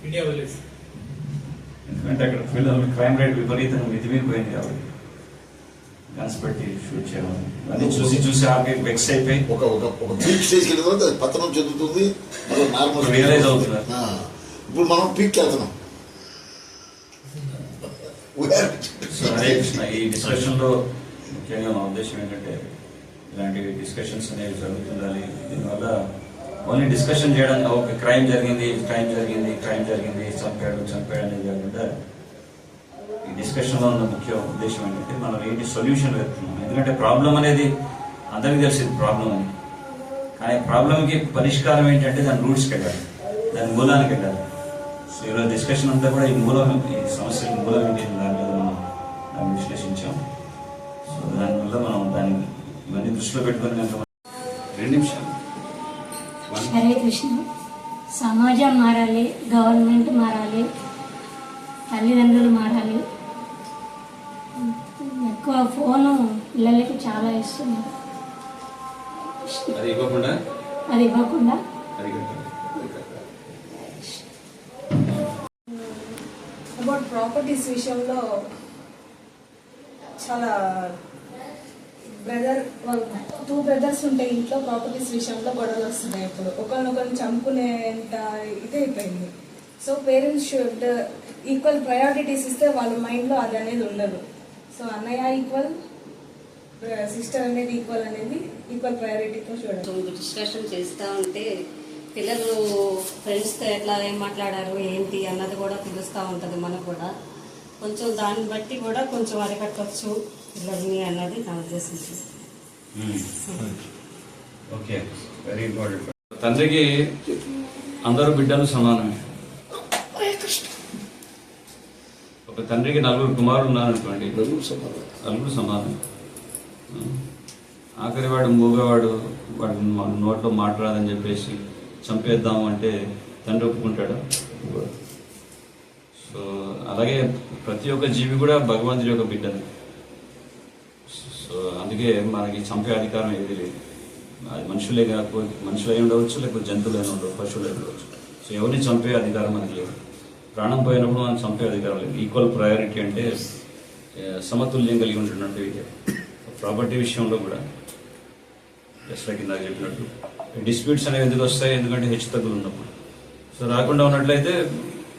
ఇండియా వదిలేసి. ఎందుకంటే అక్కడ పిల్లలు క్రైమ్ రేట్ విపరీతంగా మితిమీరిపోయింది కాబట్టి గన్స్ పెట్టి షూట్ చేయడం అన్నీ చూసి ఆమె వెక్స్ అయిపోయి ఒక పీక్ స్టేజ్కి వెళ్ళిన తర్వాత అది పతనం చెందుతుంది, నార్మల్ రియలైజ్ అవుతున్నారు. ఇప్పుడు మనం పీక్కి వెళ్తున్నాం. సో హరే కృష్ణ. ఈ డిస్కషన్లో ముఖ్యంగా మా ఉద్దేశం ఏంటంటే ఇలాంటి డిస్కషన్స్ అనేవి జరుగుతుండాలి. దీనివల్ల ఓన్లీ డిస్కషన్ చేయడం, ఒక క్రైమ్ జరిగింది చంపాడు అనేది కాకుండా ఈ డిస్కషన్లో ఉన్న ముఖ్య ఉద్దేశం ఏంటంటే మనం ఏంటి సొల్యూషన్ వెళ్తున్నాం. ఎందుకంటే ప్రాబ్లం అనేది అందరికీ తెలిసింది ప్రాబ్లం అని, కానీ ప్రాబ్లంకి పరిష్కారం ఏంటంటే దాని రూట్స్కి వెళ్ళాలి, దాని మూలానికి వెళ్ళాలి. సో ఈరోజు డిస్కషన్ అంతా కూడా ఈ సమస్యల మూలం ఏంటి దాని మీద మనం దాన్ని విశ్లేషించాం. సో దానివల్ల మనం దాన్ని ఇవన్నీ దృష్టిలో పెట్టుకుని కనుక 2 నిమిషాలు. హరే కృష్ణ. సమాజం మారాలి, గవర్నమెంట్ మారాలి, తల్లిదండ్రులు మారాలి. ఎక్కువ ఫోను పిల్లలకి చాలా ఇస్తున్నారు. అది ఇవ్వకుండా అబౌట్ ప్రాపర్టీస్ విషయంలో చాలా టూ బ్రదర్స్ ఉంటే ఇంట్లో ప్రాపర్టీస్ విషయంలో గొడవలు వస్తున్నాయి. ఇప్పుడు ఒకరినొకరిని చంపుకునేంత ఇది అయిపోయింది. So parents should equal priorities ఇస్తే వాళ్ళ మైండ్లో అది అనేది ఉండదు. సో అన్నయ్య ఈక్వల్, సిస్టర్ అనేది ఈక్వల్ ప్రయారిటీతో చూడాలి. డిస్కషన్ చేస్తూ ఉంటే పిల్లలు ఫ్రెండ్స్తో ఎట్లా ఏం మాట్లాడారు ఏంటి అన్నది కూడా తెలుస్తూ ఉంటుంది. మనకు కూడా కొంచెం దాన్ని బట్టి కూడా కొంచెం అరికట్టవచ్చు పిల్లల్ని అన్నది నా ఉద్దేశం. Okay, very important. తండ్రికి అందరూ బిడ్డలు సమానమే. ఒక తండ్రికి 4 కుమారులు ఉన్నారనుకోండి, 4 సమానం. ఆఖరి వాడు మూగవాడు, వాడు నోట్లో మాట్లాడదని చెప్పేసి చంపేద్దాము అంటే తండ్రి ఒప్పుకుంటాడు. సో అలాగే ప్రతి ఒక్క జీవి కూడా భగవంతుడి యొక్క బిడ్డని. సో అందుకే మనకి చంపే అధికారం ఏది లేదు. అది మనుషులే కాకపోతే మనుషులై ఉండవచ్చు, లేకపోతే జంతువులైనా ఉండవచ్చు, పశువులై ఉండవచ్చు. సో ఎవరిని చంపే అధికారం మనకి లేదు. ప్రాణం పోయినప్పుడు మనం చంపే అధికారం లేదు. ఈక్వల్ ప్రయారిటీ అంటే సమతుల్యం కలిగి ఉంటున్నట్టు ప్రాపర్టీ విషయంలో కూడా జస్ట్ లైక్ ఇందాక చెప్పినట్టు డిస్ప్యూట్స్ అనేవి ఎందుకు వస్తాయి? ఎందుకంటే హెచ్చు తగ్గులు ఉన్నప్పుడు. సో రాకుండా ఉన్నట్లయితే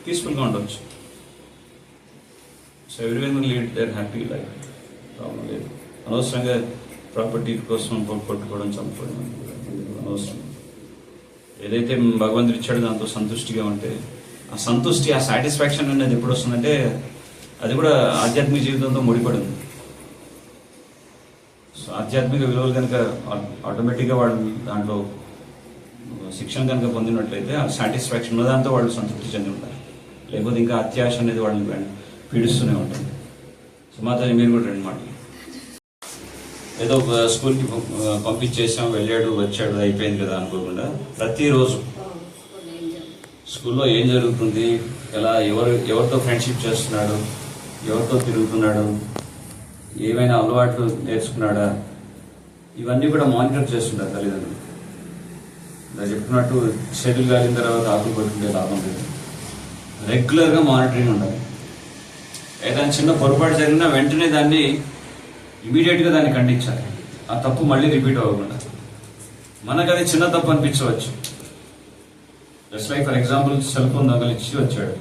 పీస్ఫుల్గా ఉండవచ్చు. So everyone lead their happy life, problem లేదు. అనవసరంగా ప్రాపర్టీ కోసం కొట్టుకోవడం, చంపుకోవడం అనవసరం. ఏదైతే భగవంతుడు ఇచ్చాడో దాంతో సంతుష్టిగా ఉంటే ఆ సంతుష్టి, ఆ సాటిస్ఫాక్షన్ అనేది ఎప్పుడు వస్తుందంటే అది కూడా ఆధ్యాత్మిక జీవితంతో ముడిపడి ఉంది. సో ఆధ్యాత్మిక విలువలు కనుక ఆటోమేటిక్గా వాళ్ళు దాంట్లో శిక్షణ కనుక పొందినట్లయితే ఆ సాటిస్ఫాక్షన్ ఉన్నదాంతో వాళ్ళు సంతృప్తి చెంది ఉంటారు. లేకపోతే ఇంకా అత్యాశ అనేది వాళ్ళని పీడిస్తూనే ఉంటుంది. సో మాత్రం మీరు కూడా 2 మాటలు. ఏదో స్కూల్కి పంపించేసాం, వెళ్ళాడు వచ్చాడు అయిపోయింది కదా అనుకోకుండా ప్రతిరోజు స్కూల్లో ఏం జరుగుతుంది, ఎలా ఎవరితో ఫ్రెండ్షిప్ చేస్తున్నాడు, ఎవరితో తిరుగుతున్నాడు, ఏమైనా అలవాట్లు నేర్చుకున్నాడా, ఇవన్నీ కూడా మానిటర్ చేస్తుంటారు తల్లిదండ్రులు. ఇలా చెప్తున్నట్టు షెడ్యూల్ కాలిన తర్వాత ఆకులు పట్టుకుంటే లాభం లేదు. రెగ్యులర్గా మానిటరింగ్ ఉండాలి. ఏదైనా చిన్న పొరపాటు జరిగినా వెంటనే దాన్ని ఇమీడియట్గా దాన్ని ఖండించాలి. ఆ తప్పు మళ్ళీ రిపీట్ అవ్వకుండా. మనకు అది చిన్న తప్పు అనిపించవచ్చు. Just like for example cell phone దొంగలిచ్చి వచ్చాడు.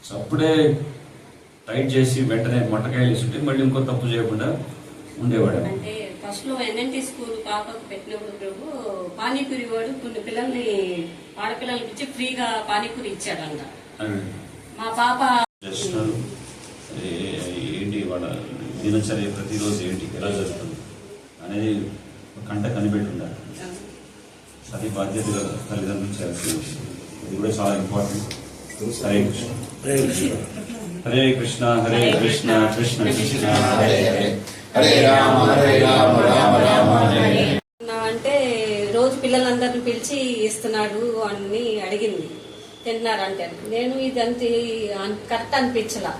సో అప్పుడే టైట్ చేసి వెంటనే మొట్టకాయలు ఇస్తుంటే మళ్ళీ ఇంకో తప్పు చేయకుండా ఉండేవాడు. అంటే ఫస్ట్ లో ఎన్ఎన్టీ స్కూల్ పాపకు పెట్టినప్పుడు ప్రభు పానీపూరి వాడు కొన్ని పిల్లల్ని ఆడపిల్లలకి ఇచ్చి ఫ్రీగా పానీపూరి ఇచ్చాడంట. మా పాప చేస్తున్నారు ఏంటి, వాళ్ళ దినచర్య ప్రతిరోజు ఏంటి, ఎలా జరుగుతుంది అనేది కంట కనిపెట్టి ఉండాలి. అది బాధ్యతగా తల్లిదండ్రులు చేయాల్సిన విషయం. ఇది కూడా చాలా ఇంపార్టెంట్. హరే కృష్ణ. హరే కృష్ణ హరే కృష్ణ కృష్ణ కృష్ణ హరే హరే, హరే రామ హరే రామ రామ రామ హరే హరే. అంటే రోజు పిల్లలందరిని పిలిచి ఇస్తున్నాడు అని అడిగింది. తింటున్నారంటే నేను ఇదంతా కరెక్ట్ అనిపించలా.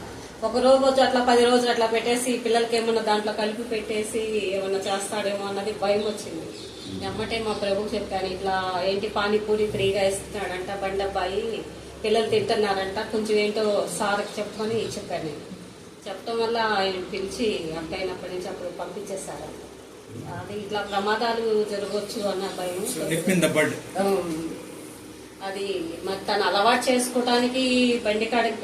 ఒక రోజు అట్లా 10 రోజులు అట్లా పెట్టేసి పిల్లలకి ఏమన్నా దాంట్లో కలిపి పెట్టేసి ఏమన్నా చేస్తాడేమో అన్నది భయం వచ్చింది. ఎమ్మటే మా ప్రభుకి చెప్పాను, ఇట్లా ఏంటి పానీపూరి ఫ్రీగా ఇస్తున్నాడంట బండబ్బాయి, పిల్లలు తింటున్నారంట, కొంచెం ఏంటో సార్కి చెప్పుకొని చెప్పాను నేను. చెప్పడం వల్ల ఆయన పిలిచి అట్టయినప్పటి నుంచి అప్పుడు పంపించేశారు. అది ఇట్లా ప్రమాదాలు జరగవచ్చు అన్న భయం. అది మరి తను అలవాటు చేసుకోవటానికి బండి కాడికి